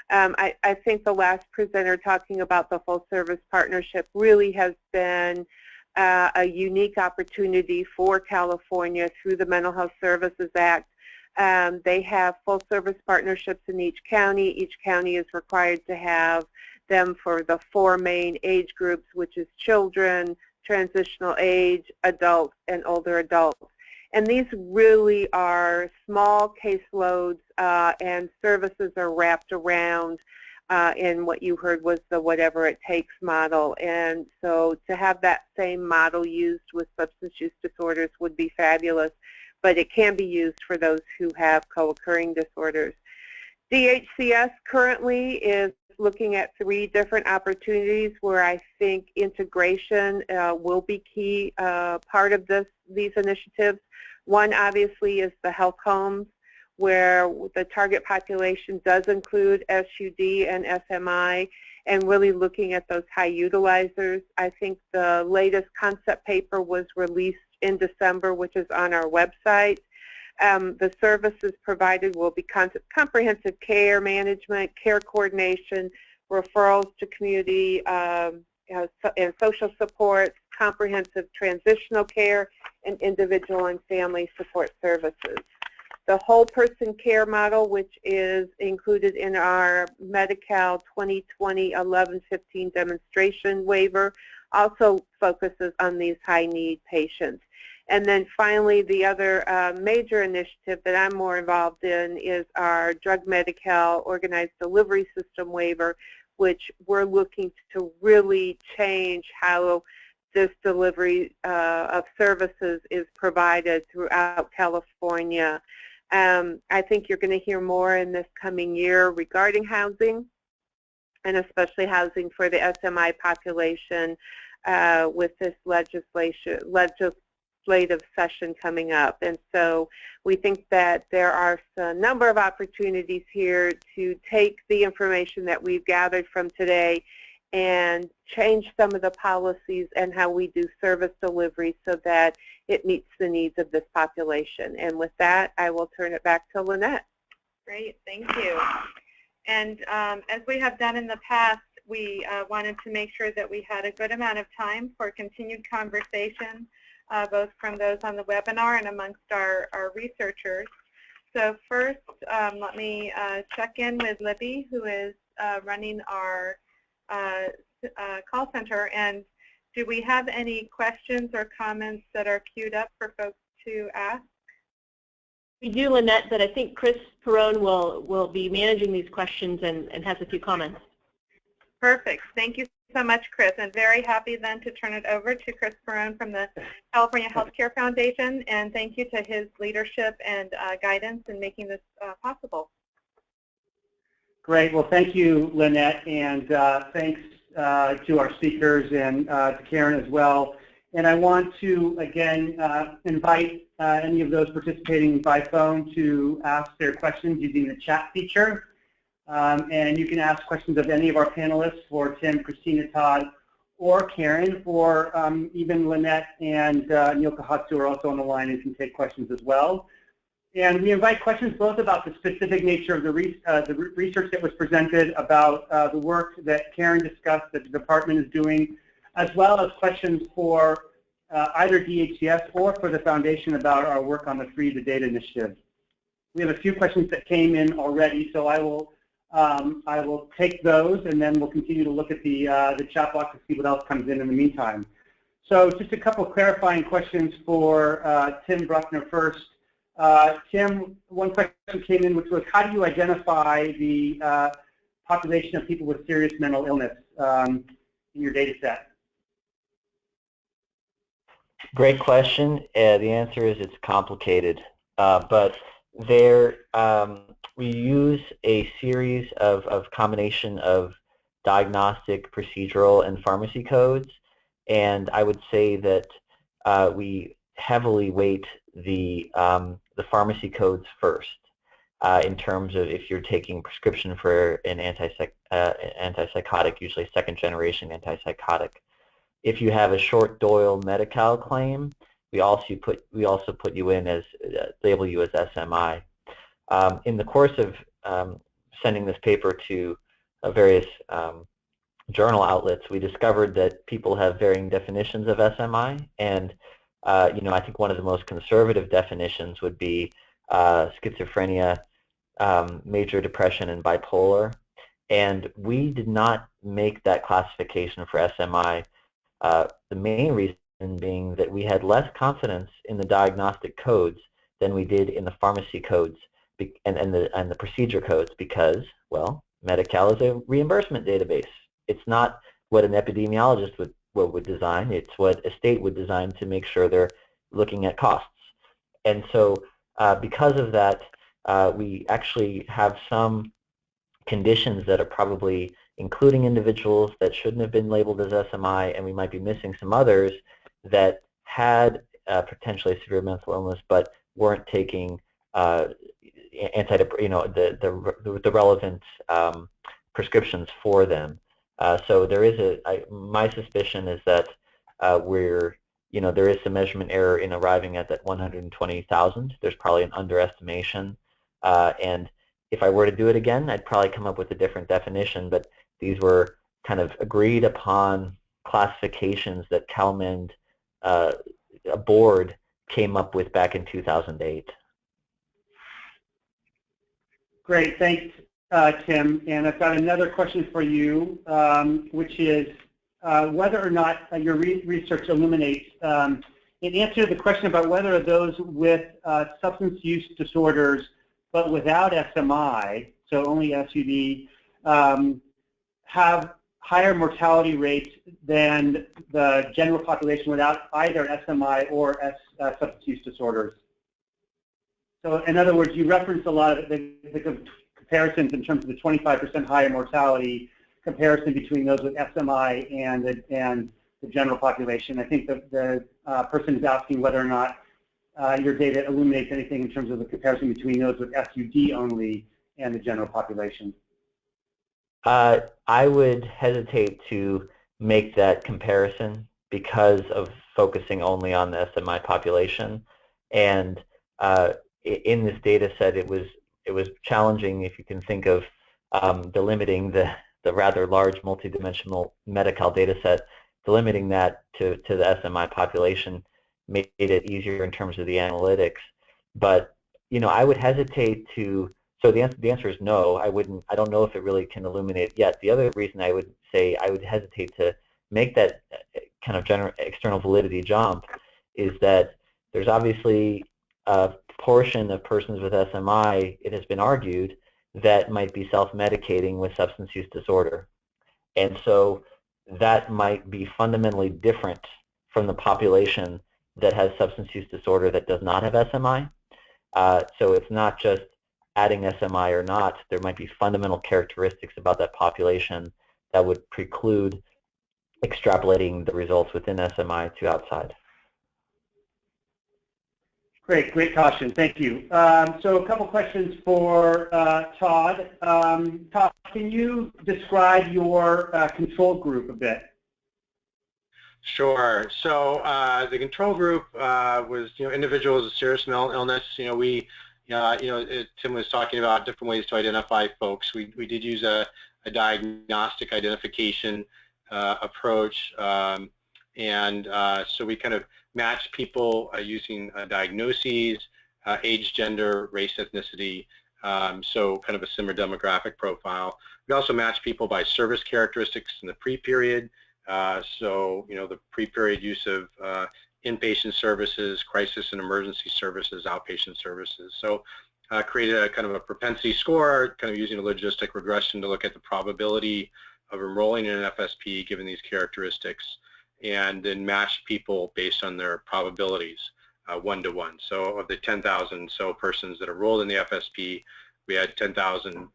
Speaker 7: I think the last presenter talking about the full service partnership really has been a unique opportunity for California through the Mental Health Services Act. They have full service partnerships in each county. Each county is required to have them for the 4 main age groups, which is children, transitional age, adults, and older adults. And these really are small caseloads, and services are wrapped around in what you heard was the whatever it takes model. And so to have that same model used with substance use disorders would be fabulous, but it can be used for those who have co-occurring disorders. DHCS currently is looking at 3 different opportunities where I think integration will be key part of these initiatives. One obviously is the health homes, where the target population does include SUD and SMI, and really looking at those high utilizers. I think the latest concept paper was released in December, which is on our website. The services provided will be comprehensive care management, care coordination, referrals to community and social supports, comprehensive transitional care, and individual and family support services. The whole person care model, which is included in our Medi-Cal 2020-11-15 demonstration waiver, also focuses on these high-need patients. And then finally, the other major initiative that I'm more involved in is our Drug Medi-Cal Organized Delivery System waiver, which we're looking to really change how this delivery of services is provided throughout California. I think you're going to hear more in this coming year regarding housing, and especially housing for the SMI population with this legislation legislative session coming up. And so we think that there are a number of opportunities here to take the information that we've gathered from today and change some of the policies and how we do service delivery so that it meets the needs of this population. And with that, I will turn it back to Lynette.
Speaker 2: Great, thank you. And as we have done in the past, we wanted to make sure that we had a good amount of time for continued conversation, both from those on the webinar and amongst our researchers. So first, let me check in with Libby, who is running our call center. And do we have any questions or comments that are queued up for folks to ask?
Speaker 3: We do, Lynette, but I think Chris Perrone will be managing these questions and has a few comments.
Speaker 2: Perfect. Thank you so much, Chris. I'm very happy then to turn it over to Chris Perrone from the California Healthcare Foundation, and thank you to his leadership and guidance in making this possible.
Speaker 1: Great. Well, thank you, Lynette, and thanks to our speakers and to Karen as well. And I want to, again, invite any of those participating by phone to ask their questions using the chat feature. And you can ask questions of any of our panelists, for Tim, Christina, Todd, or Karen, or even Lynette and Neil Kahatsu are also on the line and can take questions as well. And we invite questions both about the specific nature of the research that was presented, about the work that Karen discussed that the department is doing, as well as questions for either DHCS or for the Foundation about our work on the Free the Data initiative. We have a few questions that came in already, so I will take those, and then we'll continue to look at the chat box to see what else comes in the meantime. So just a couple of clarifying questions for Tim Bruckner first. Tim, one question came in, which was, how do you identify the population of people with serious mental illness in your data set?
Speaker 4: Great question. The answer is it's complicated, but we use a series of combination of diagnostic, procedural, and pharmacy codes, and I would say that we heavily weight the pharmacy codes first in terms of if you're taking prescription for an antipsychotic, usually second-generation antipsychotic. If you have a short Doyle Medi-Cal claim, we also put you in as label you as SMI. In the course of sending this paper to various journal outlets, we discovered that people have varying definitions of SMI, and I think one of the most conservative definitions would be schizophrenia, major depression, and bipolar. And we did not make that classification for SMI. The main reason being that we had less confidence in the diagnostic codes than we did in the pharmacy codes and the procedure codes because, well, Medi-Cal is a reimbursement database. It's not what an epidemiologist would design. It's what a state would design to make sure they're looking at costs. And so because of that, we actually have some conditions that are probably including individuals that shouldn't have been labeled as SMI, and we might be missing some others that had potentially severe mental illness but weren't taking the relevant prescriptions for them. So there is my suspicion is that there is some measurement error in arriving at that 120,000. There's probably an underestimation, and if I were to do it again, I'd probably come up with a different definition, but these were kind of agreed upon classifications that CalMed, a board, came up with back in 2008. Great, thanks,
Speaker 1: Tim. And I've got another question for you, which is whether or not your research illuminates, in answer to the question about whether those with substance use disorders but without SMI, so only SUD, have higher mortality rates than the general population without either SMI or substance use disorders. So in other words, you referenced a lot of the comparisons in terms of the 25% higher mortality comparison between those with SMI and the general population. I think the person is asking whether or not your data illuminates anything in terms of the comparison between those with SUD only and the general population.
Speaker 4: I would hesitate to make that comparison because of focusing only on the SMI population. And in this data set, it was challenging, if you can think of delimiting the rather large multidimensional Medi-Cal data set, delimiting that to the SMI population made it easier in terms of the analytics. But I would hesitate to. So the answer is no. I don't know if it really can illuminate yet. The other reason I would say I would hesitate to make that kind of external validity jump is that there's obviously a portion of persons with SMI, it has been argued, that might be self-medicating with substance use disorder. And so that might be fundamentally different from the population that has substance use disorder that does not have SMI. So it's not just adding SMI or not. There might be fundamental characteristics about that population that would preclude extrapolating the results within SMI to outside.
Speaker 1: Great caution. Thank you. So a couple questions for Todd. Todd, can you describe your control group a bit?
Speaker 6: Sure. So the control group was individuals with serious mental illness. Tim was talking about different ways to identify folks. We did use a diagnostic identification approach, and so we kind of matched people using diagnoses, age, gender, race, ethnicity, so kind of a similar demographic profile. We also matched people by service characteristics in the pre-period, so the pre-period use of inpatient services, crisis and emergency services, outpatient services. So created a kind of a propensity score, kind of using a logistic regression to look at the probability of enrolling in an FSP given these characteristics, and then matched people based on their probabilities, 1-to-1. So of the 10,000 so persons that enrolled in the FSP, we had 10,000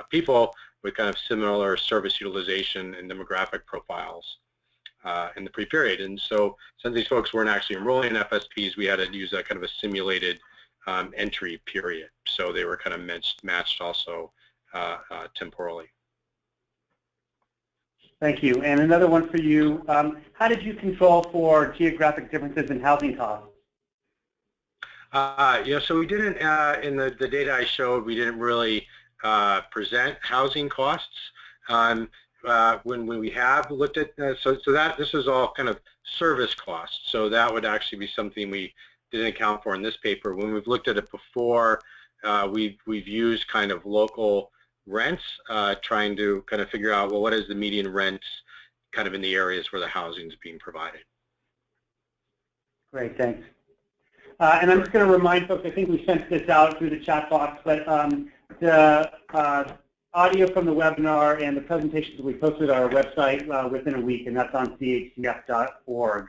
Speaker 6: people with kind of similar service utilization and demographic profiles in the pre-period. And so since these folks weren't actually enrolling in FSPs, we had to use a kind of a simulated entry period. So they were kind of matched also temporally.
Speaker 1: Thank you. And another one for you. How did you control for geographic differences in housing costs?
Speaker 6: So we didn't, in the data I showed, we didn't really present housing costs. When we have looked at, so that this is all kind of service costs. So that would actually be something we didn't account for in this paper. When we've looked at it before, we've used kind of local rents, trying to kind of figure out, well, what is the median rent kind of in the areas where the housing is being provided.
Speaker 1: Great, thanks. And I'm just going to remind folks, I think we sent this out through the chat box, but the audio from the webinar and the presentations that we posted on our website within a week, and that's on chcf.org.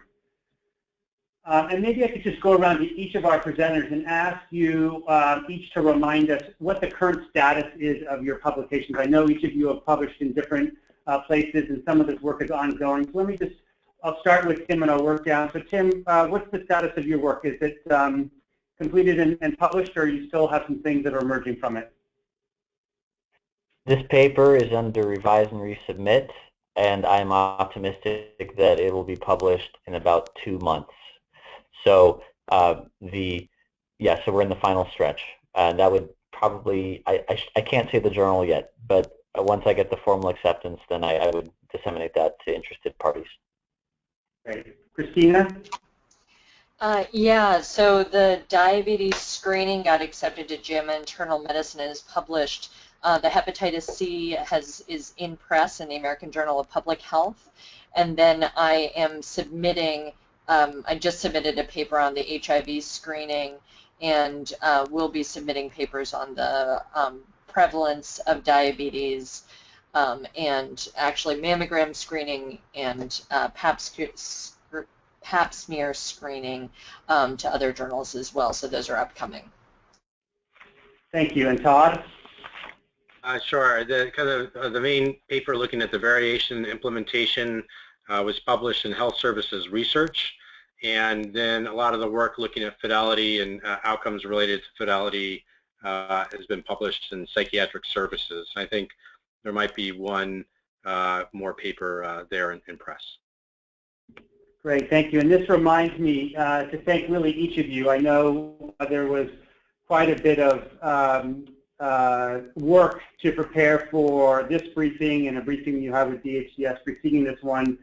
Speaker 1: And maybe I could just go around to each of our presenters and ask you each to remind us what the current status is of your publications. I know each of you have published in different places, and some of this work is ongoing. So let me just, I'll start with Tim and I'll work down. So Tim, what's the status of your work? Is it completed and published, or you still have some things that are emerging from it?
Speaker 4: This paper is under revise and resubmit, and I'm optimistic that it will be published in about 2 months. So so we're in the final stretch. That would probably, I can't say the journal yet, but once I get the formal acceptance, then I would disseminate that to interested parties.
Speaker 1: Great. Christina?
Speaker 5: Yeah, so the diabetes screening got accepted to JAMA Internal Medicine and is published. The hepatitis C is in press in the American Journal of Public Health. And then I am submitting, I just submitted a paper on the HIV screening, and we'll be submitting papers on the prevalence of diabetes and actually mammogram screening and pap smear screening to other journals as well. So those are upcoming.
Speaker 1: Thank you. And Todd?
Speaker 6: Sure. The main paper looking at the variation and implementation was published in Health Services Research, and then a lot of the work looking at fidelity and outcomes related to fidelity has been published in Psychiatric Services. I think there might be one more paper there in press.
Speaker 1: Great, thank you. And this reminds me to thank really each of you. I know there was quite a bit of work to prepare for this briefing and a briefing you have with DHCS preceding this one.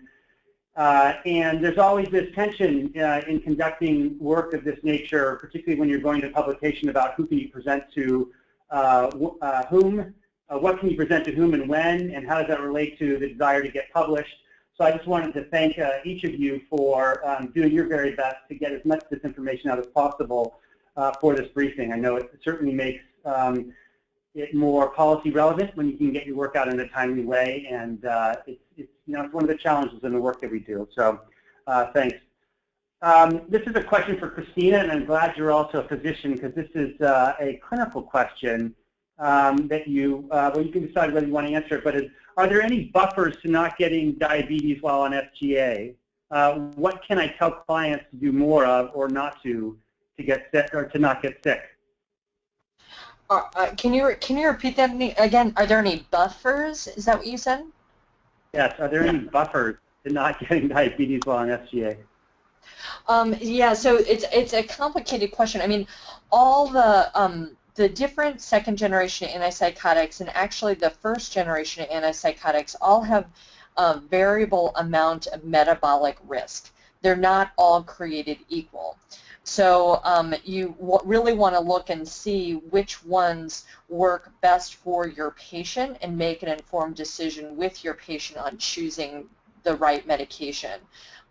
Speaker 1: And there's always this tension in conducting work of this nature, particularly when you're going to publication about who can you present to whom, what can you present to whom and when, and how does that relate to the desire to get published. So I just wanted to thank each of you for doing your very best to get as much of this information out as possible for this briefing. I know it certainly makes it more policy relevant when you can get your work out in a timely way, and it's one of the challenges in the work that we do. So thanks. This is a question for Christina, and I'm glad you're also a physician because this is a clinical question that you can decide whether you want to answer it. But are there any buffers to not getting diabetes while on FGA? What can I tell clients to do more of or not to get sick or to not get sick?
Speaker 5: Can you repeat that again? Are there any buffers? Is that what you said?
Speaker 1: Yes. Are there any buffers to not getting diabetes while on FGA?
Speaker 5: Yeah. So it's a complicated question. I mean, all the different second-generation antipsychotics and actually the first-generation antipsychotics all have a variable amount of metabolic risk. They're not all created equal. So you really want to look and see which ones work best for your patient and make an informed decision with your patient on choosing the right medication.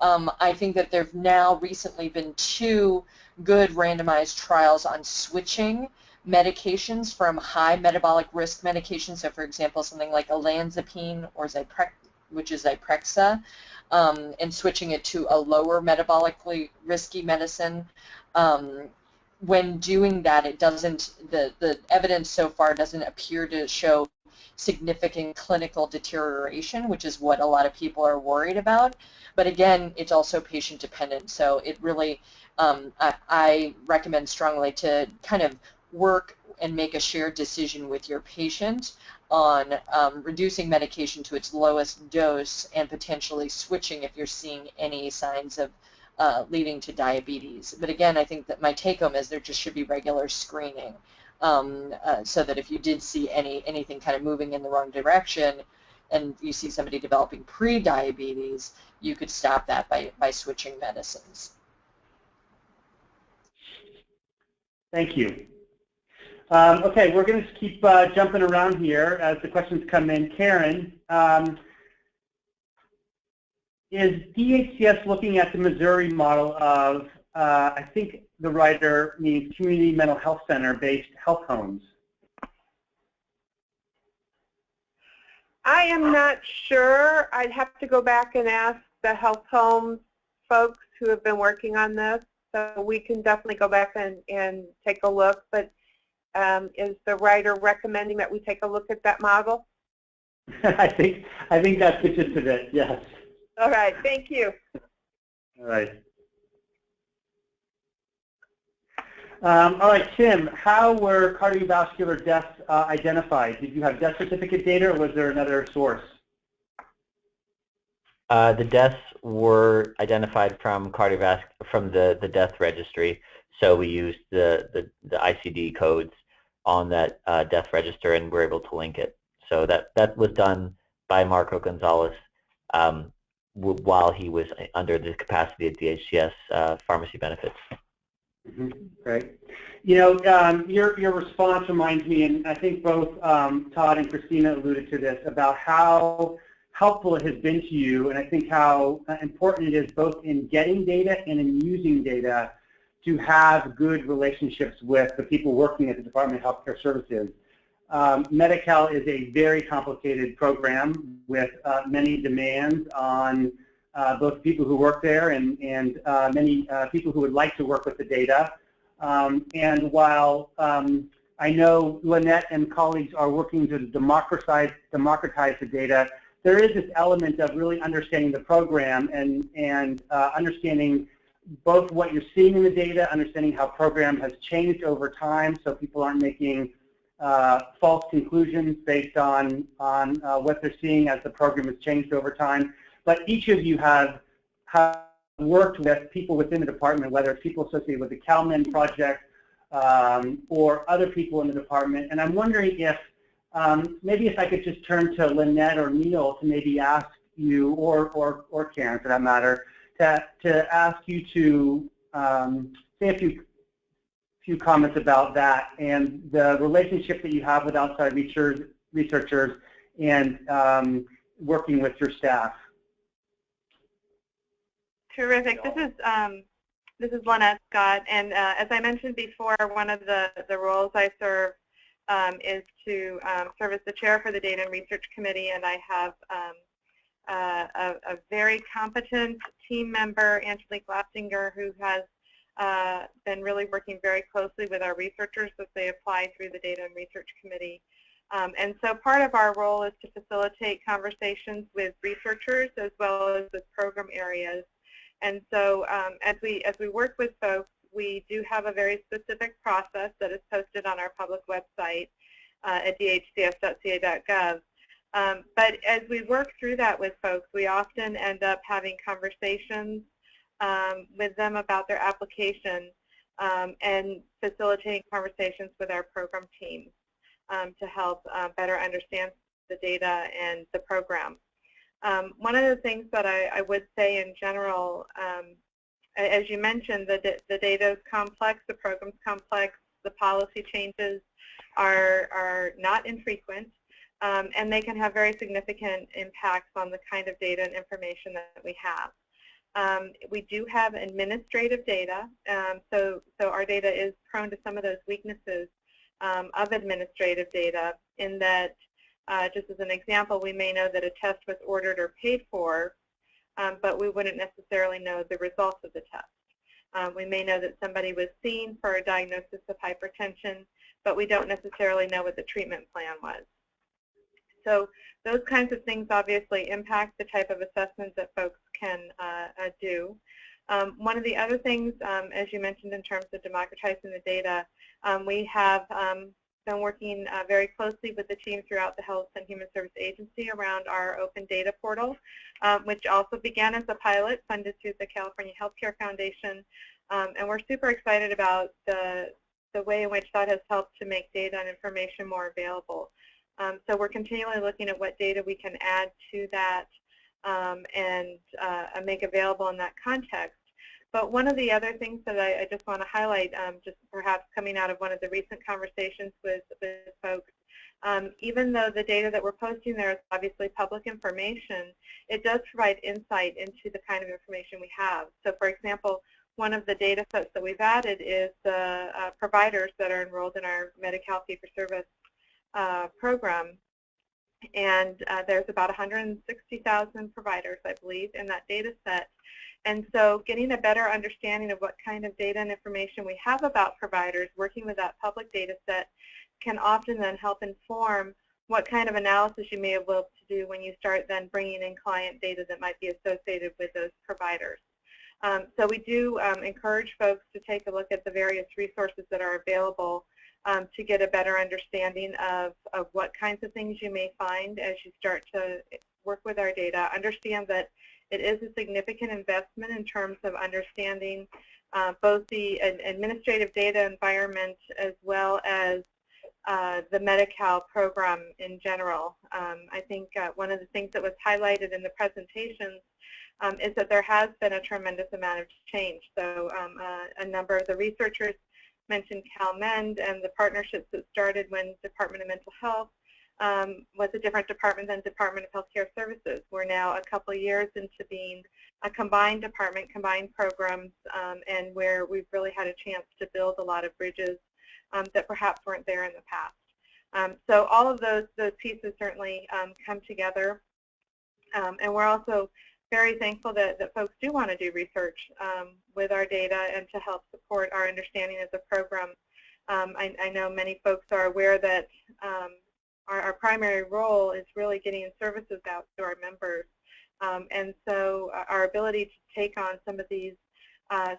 Speaker 5: I think that there have now recently been 2 good randomized trials on switching medications from high metabolic risk medications. So for example, something like olanzapine or which is Zyprexa, and switching it to a lower metabolically risky medicine. When doing that, it doesn't, the evidence so far doesn't appear to show significant clinical deterioration, which is what a lot of people are worried about. But again, it's also patient dependent. So it really, I recommend strongly to kind of work and make a shared decision with your patient on reducing medication to its lowest dose and potentially switching if you're seeing any signs of leading to diabetes. But again, I think that my take home is there just should be regular screening so that if you did see anything kind of moving in the wrong direction and you see somebody developing pre-diabetes, you could stop that by switching medicines.
Speaker 1: Thank you. Okay, we're going to keep jumping around here as the questions come in. Karen, is DHCS looking at the Missouri model of, I think the writer means community mental health center-based health homes?
Speaker 7: I am not sure. I'd have to go back and ask the health home folks who have been working on this. So we can definitely go back and take a look. But is the writer recommending that we take a look at that model?
Speaker 1: I think that's the gist of it, yes.
Speaker 7: All right, thank you.
Speaker 1: All right. All right, Tim, how were cardiovascular deaths identified? Did you have death certificate data, or was there another source?
Speaker 4: The deaths were identified from the death registry. So we used the ICD codes on that death register, and we're able to link it. So that was done by Marco Gonzalez while he was under the capacity at DHCS pharmacy benefits.
Speaker 1: Mm-hmm. Great. You know, your response reminds me, and I think both Todd and Christina alluded to this, about how helpful it has been to you, and I think how important it is both in getting data and in using data to have good relationships with the people working at the Department of Healthcare Services. Medi-Cal is a very complicated program with many demands on both people who work there and many people who would like to work with the data. And while I know Lynette and colleagues are working to democratize the data, there is this element of really understanding the program and understanding both what you're seeing in the data, understanding how program has changed over time, so people aren't making false conclusions based on what they're seeing as the program has changed over time. But each of you have worked with people within the department, whether it's people associated with the CalMen project or other people in the department. And I'm wondering if maybe if I could just turn to Lynette or Neil to maybe ask you, or Karen for that matter, to ask you to say a few comments about that and the relationship that you have with outside researchers and working with your staff.
Speaker 2: Terrific. This is Lynette Scott, and as I mentioned before, one of the roles I serve is to serve as the chair for the Data and Research Committee, and I have a very competent team member, Angelique Lapsinger, who has been really working very closely with our researchers as they apply through the Data and Research Committee. And so part of our role is to facilitate conversations with researchers as well as with program areas. And so as we work with folks, we do have a very specific process that is posted on our public website at dhcs.ca.gov. But as we work through that with folks, we often end up having conversations with them about their application and facilitating conversations with our program teams to help better understand the data and the program. One of the things that I would say in general, as you mentioned, the data is complex, the program's complex, the policy changes are not infrequent, and they can have very significant impacts on the kind of data and information that we have. We do have administrative data, so our data is prone to some of those weaknesses of administrative data in that, just as an example, we may know that a test was ordered or paid for, but we wouldn't necessarily know the results of the test. We may know that somebody was seen for a diagnosis of hypertension, but we don't necessarily know what the treatment plan was. So those kinds of things obviously impact the type of assessments that folks can do. One of the other things, as you mentioned in terms of democratizing the data, we have been working very closely with the team throughout the Health and Human Service Agency around our open data portal, which also began as a pilot funded through the California Healthcare Foundation. And we're super excited about the way in which that has helped to make data and information more available. So we're continually looking at what data we can add to that and make available in that context. But one of the other things that I just want to highlight, just perhaps coming out of one of the recent conversations with folks, even though the data that we're posting there is obviously public information, it does provide insight into the kind of information we have. So for example, one of the data sets that we've added is the providers that are enrolled in our Medi-Cal fee-for-service program. And there's about 160,000 providers, I believe, in that data set. And so getting a better understanding of what kind of data and information we have about providers, working with that public data set, can often then help inform what kind of analysis you may be able to do when you start then bringing in client data that might be associated with those providers. So we do encourage folks to take a look at the various resources that are available to get a better understanding of what kinds of things you may find as you start to work with our data. Understand that it is a significant investment in terms of understanding both the administrative data environment as well as the Medi-Cal program in general. I think one of the things that was highlighted in the presentations is that there has been a tremendous amount of change. So a number of the researchers mentioned CalMen and the partnerships that started when Department of Mental Health was a different department than Department of Healthcare Services. We're now a couple of years into being a combined department, combined programs, and where we've really had a chance to build a lot of bridges that perhaps weren't there in the past. So all of those pieces certainly come together, and we're also very thankful that folks do want to do research with our data and to help support our understanding as a program. I know many folks are aware that our primary role is really getting services out to our members. And so our ability to take on some of these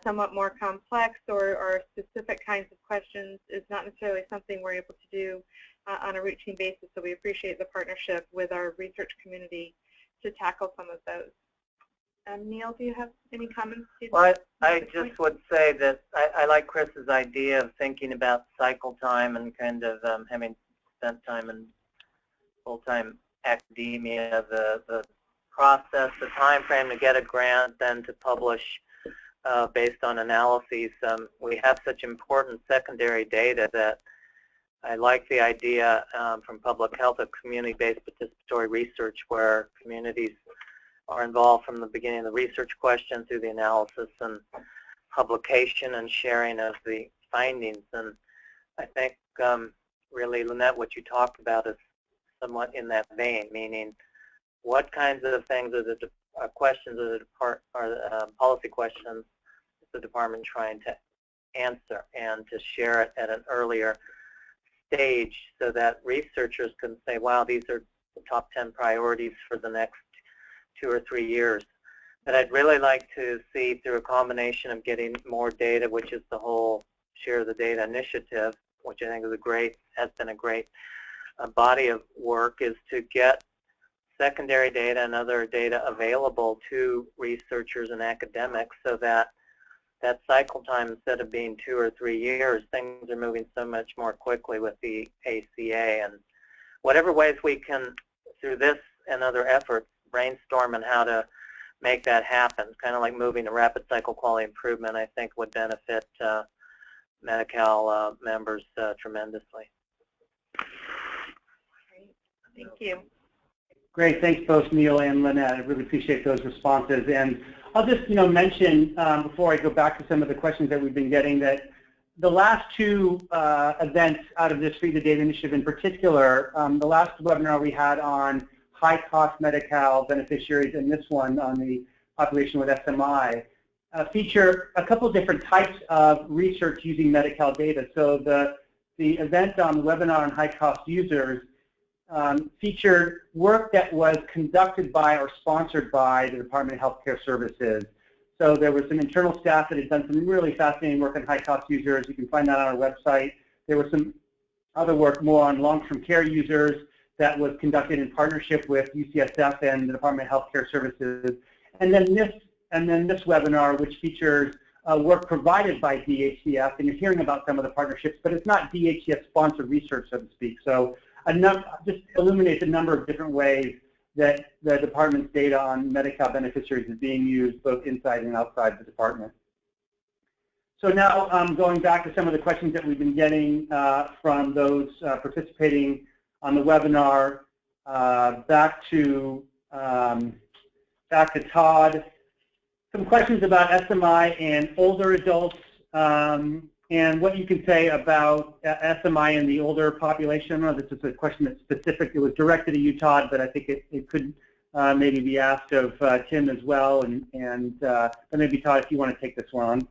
Speaker 2: somewhat more complex or specific kinds of questions is not necessarily something we're able to do on a routine basis. So we appreciate the partnership with our research community to tackle some of those. Neil, do you have any comments?
Speaker 8: Well, I just would say that I like Chris's idea of thinking about cycle time and kind of having spent time in full-time academia, the process, the time frame to get a grant, then to publish based on analyses. We have such important secondary data that I like the idea from public health of community-based participatory research where communities are involved from the beginning of the research question through the analysis and publication and sharing of the findings. And I think really, Lynette, what you talked about is somewhat in that vein, meaning what kinds of things are the questions of the policy questions is the department trying to answer and to share it at an earlier stage so that researchers can say, wow, these are the top 10 priorities for the next 2 or 3 years. But I'd really like to see through a combination of getting more data, which is the whole Share the Data initiative, which I think is has been a great body of work, is to get secondary data and other data available to researchers and academics so that that cycle time, instead of being 2 or 3 years, things are moving so much more quickly with the ACA. And whatever ways we can, through this and other efforts, brainstorm on how to make that happen, kind of like moving to rapid cycle quality improvement, I think would benefit Medi-Cal members tremendously.
Speaker 2: Great. Thank you.
Speaker 1: Great, thanks both Neil and Lynette. I really appreciate those responses. And I'll just mention before I go back to some of the questions that we've been getting that the last 2 events out of this Free the Data initiative in particular, the last webinar we had on high-cost Medi-Cal beneficiaries and this one on the population with SMI feature a couple different types of research using Medi-Cal data. So the event on the webinar on high-cost users featured work that was conducted by or sponsored by the Department of Healthcare Services. So there was some internal staff that had done some really fascinating work on high-cost users. You can find that on our website. There was some other work more on long-term care users that was conducted in partnership with UCSF and the Department of Healthcare Services. And then this webinar, which features work provided by DHCF, and you're hearing about some of the partnerships, but it's not DHCF-sponsored research, so to speak. So just illuminates a number of different ways that the department's data on Medi-Cal beneficiaries is being used both inside and outside the department. So now going back to some of the questions that we've been getting from those participating on the webinar, back to Todd. Some questions about SMI and older adults and what you can say about SMI and the older population. I know this is a question that's specific. It was directed to you, Todd, but I think it could maybe be asked of Tim as well. And maybe Todd, if you want to take this one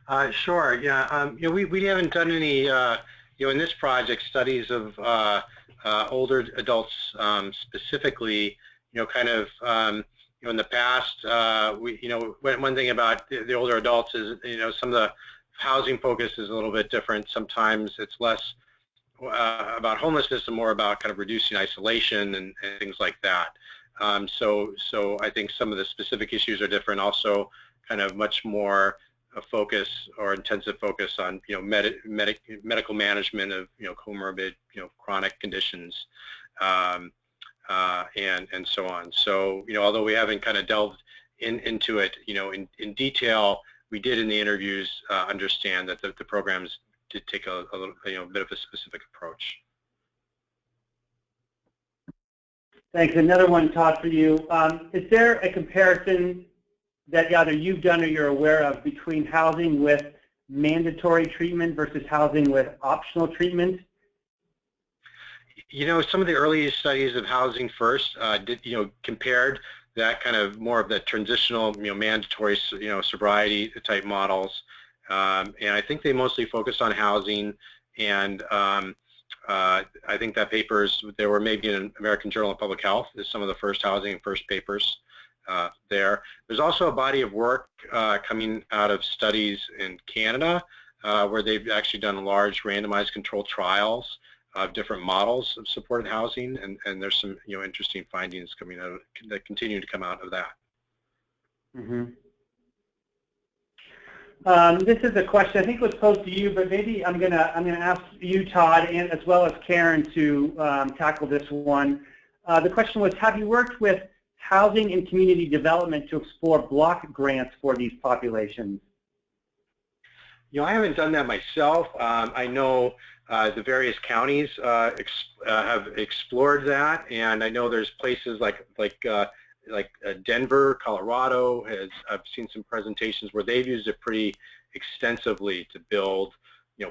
Speaker 1: on.
Speaker 6: Sure. Yeah. We haven't done any in this project studies of older adults specifically. Kind of in the past, one thing about the older adults is some of the housing focus is a little bit different. Sometimes it's less about homelessness and more about kind of reducing isolation and things like that. So I think some of the specific issues are different. Also, kind of much more a focus or intensive focus on medical management of comorbid chronic conditions and so on. So although we haven't kind of delved into it in detail, we did in the interviews understand that the programs did take a little bit of a specific approach.
Speaker 1: Thanks. Another one, Todd, for you. Is there a comparison that either you've done or you're aware of between housing with mandatory treatment versus housing with optional treatment?
Speaker 6: Some of the early studies of housing first did compared that kind of more of the transitional mandatory sobriety type models, and I think they mostly focus on housing and I think that there were maybe in American Journal of Public Health, is some of the first housing and first papers there. There's also a body of work coming out of studies in Canada where they've actually done large randomized controlled trials of different models of supported housing, and there's some interesting findings coming out that continue to come out of that.
Speaker 1: Mm-hmm. This is a question I think was posed to you, but maybe I'm gonna ask you, Todd, and as well as Karen to tackle this one. The question was, have you worked with housing and community development to explore block grants for these populations?
Speaker 6: I haven't done that myself. I know the various counties have explored that, and I know there's places like Denver, Colorado. I've seen some presentations where they've used it pretty extensively to build,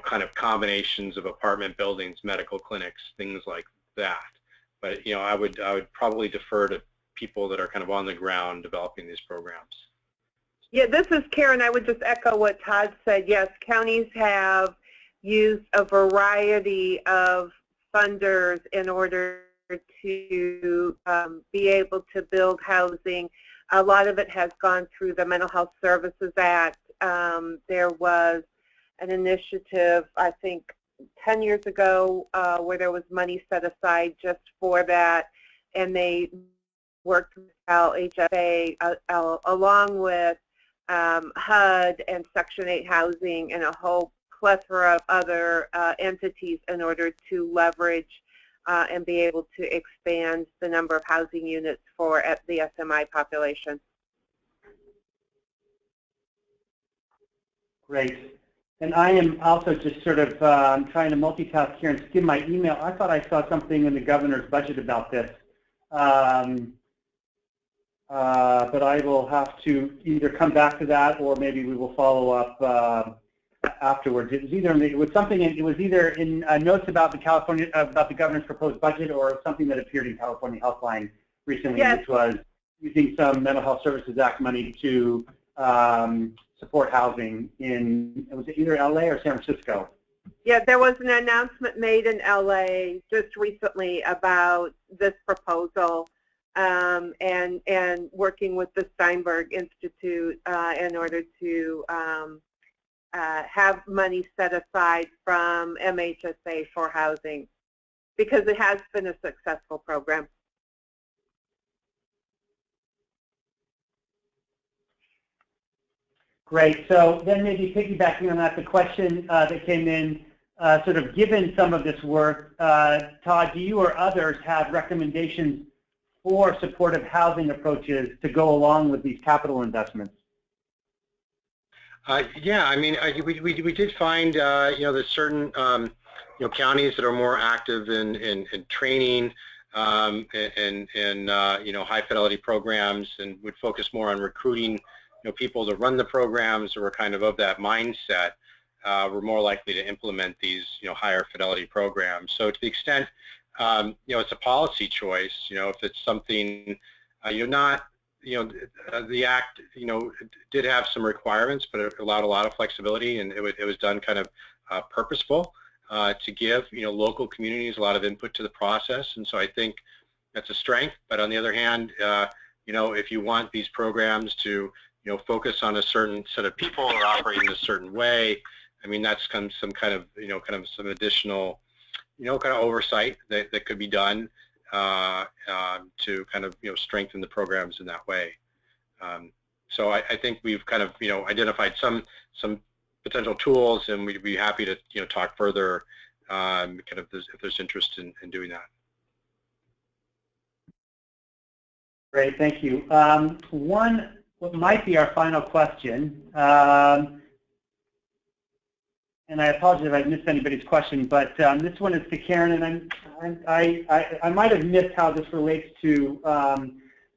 Speaker 6: kind of combinations of apartment buildings, medical clinics, things like that. But I would probably defer to people that are kind of on the ground developing these programs.
Speaker 7: Yeah, this is Karen. I would just echo what Todd said. Yes, counties have used a variety of funders in order to be able to build housing. A lot of it has gone through the Mental Health Services Act. There was an initiative, I think, 10 years ago where there was money set aside just for that, and they worked with LHFA along with HUD and Section 8 housing and a whole plethora of other entities in order to leverage and be able to expand the number of housing units for the SMI population.
Speaker 1: Great. And I am also just sort of trying to multitask here and skim my email. I thought I saw something in the governor's budget about this. But I will have to either come back to that, or maybe we will follow up afterwards. It was either in notes about the governor's proposed budget, or something that appeared in California Healthline recently, yes, which was using some Mental Health Services Act money to support housing in, was it either LA or San Francisco?
Speaker 7: Yeah, there was an announcement made in LA just recently about this proposal. And working with the Steinberg Institute in order to have money set aside from MHSA for housing, because it has been a successful program.
Speaker 1: Great. So then maybe piggybacking on that, the question that came in, sort of given some of this work, Todd, do you or others have recommendations for supportive housing approaches to go along with these capital investments?
Speaker 6: Yeah, I mean, we did find, there's certain, counties that are more active in training and high fidelity programs, and would focus more on recruiting, people to run the programs, or were kind of that mindset. We're more likely to implement these, higher fidelity programs. So to the extent, it's a policy choice. If it's something, the act, did have some requirements, but it allowed a lot of flexibility, and it was done kind of purposeful to give, local communities a lot of input to the process. And so I think that's a strength. But on the other hand, if you want these programs to, focus on a certain set of people or operate in a certain way, I mean, that's some kind of, some additional, kind of oversight that could be done to kind of, strengthen the programs in that way. So I think we've kind of, identified some potential tools, and we'd be happy to, talk further, kind of if there's interest in doing that.
Speaker 1: Great, thank you. What might be our final question, and I apologize if I missed anybody's question, but this one is to Karen, and I might have missed how this relates to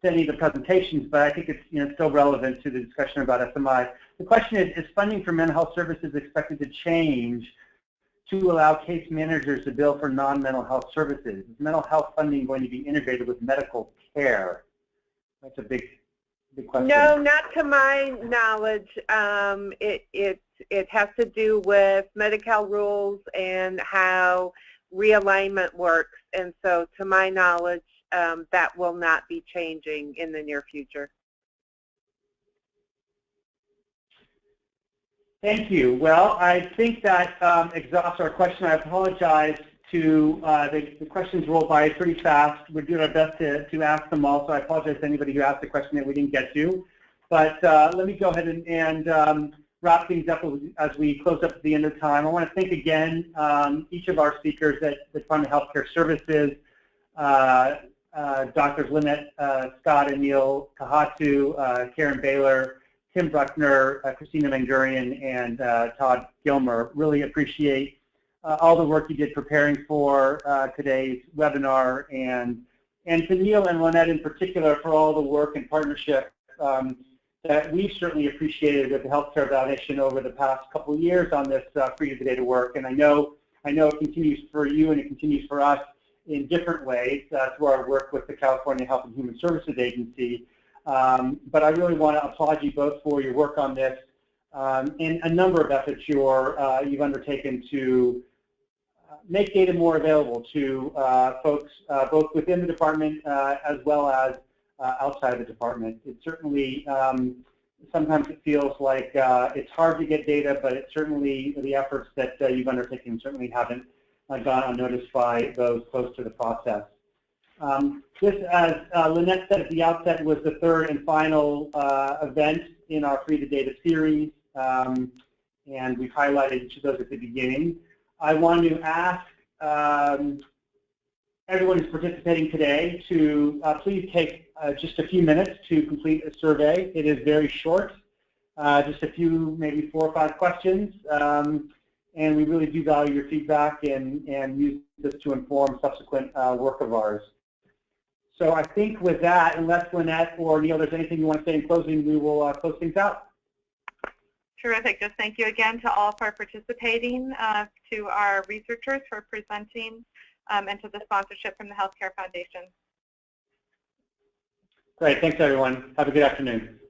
Speaker 1: any of the presentations, but I think it's still relevant to the discussion about SMI. The question is funding for mental health services expected to change to allow case managers to bill for non-mental health services? Is mental health funding going to be integrated with medical care? That's a big question.
Speaker 7: No, not to my knowledge. It has to do with Medi-Cal rules and how realignment works, and so to my knowledge, that will not be changing in the near future.
Speaker 1: Thank you. Well, I think that exhausts our question. I apologize to the questions rolled by pretty fast. We're doing our best to ask them all, so I apologize to anybody who asked a question that we didn't get to. But let me go ahead and wrap things up as we close up at the end of time. I want to thank again each of our speakers at the Department of Healthcare Services, Drs. Lynette Scott and Neil Kahatu, Karen Baylor, Tim Bruckner, Christina Mangurian, and Todd Gilmer. Really appreciate all the work you did preparing for today's webinar, and to Neil and Lynette in particular for all the work and partnership that we've certainly appreciated with the Healthcare Foundation over the past couple of years on this Freedom of Data work. And I know it continues for you and it continues for us in different ways through our work with the California Health and Human Services Agency. But I really want to applaud you both for your work on this and a number of efforts you've undertaken to make data more available to folks both within the department as well as outside the department. It certainly, sometimes it feels like it's hard to get data, but it certainly, the efforts that you've undertaken certainly haven't gone unnoticed by those close to the process. This, as Lynette said at the outset, was the third and final event in our Free the Data series, and we've highlighted each of those at the beginning. I want to ask everyone who's participating today to please take just a few minutes to complete a survey. It is very short, just a few, maybe 4 or 5 questions, and we really do value your feedback and use this to inform subsequent work of ours. So I think with that, unless Lynette or Neil, there's anything you want to say in closing, we will close things out.
Speaker 2: Terrific. Just thank you again to all for participating, to our researchers for presenting, and to the sponsorship from the Healthcare Foundation.
Speaker 1: Great. Thanks, everyone. Have a good afternoon.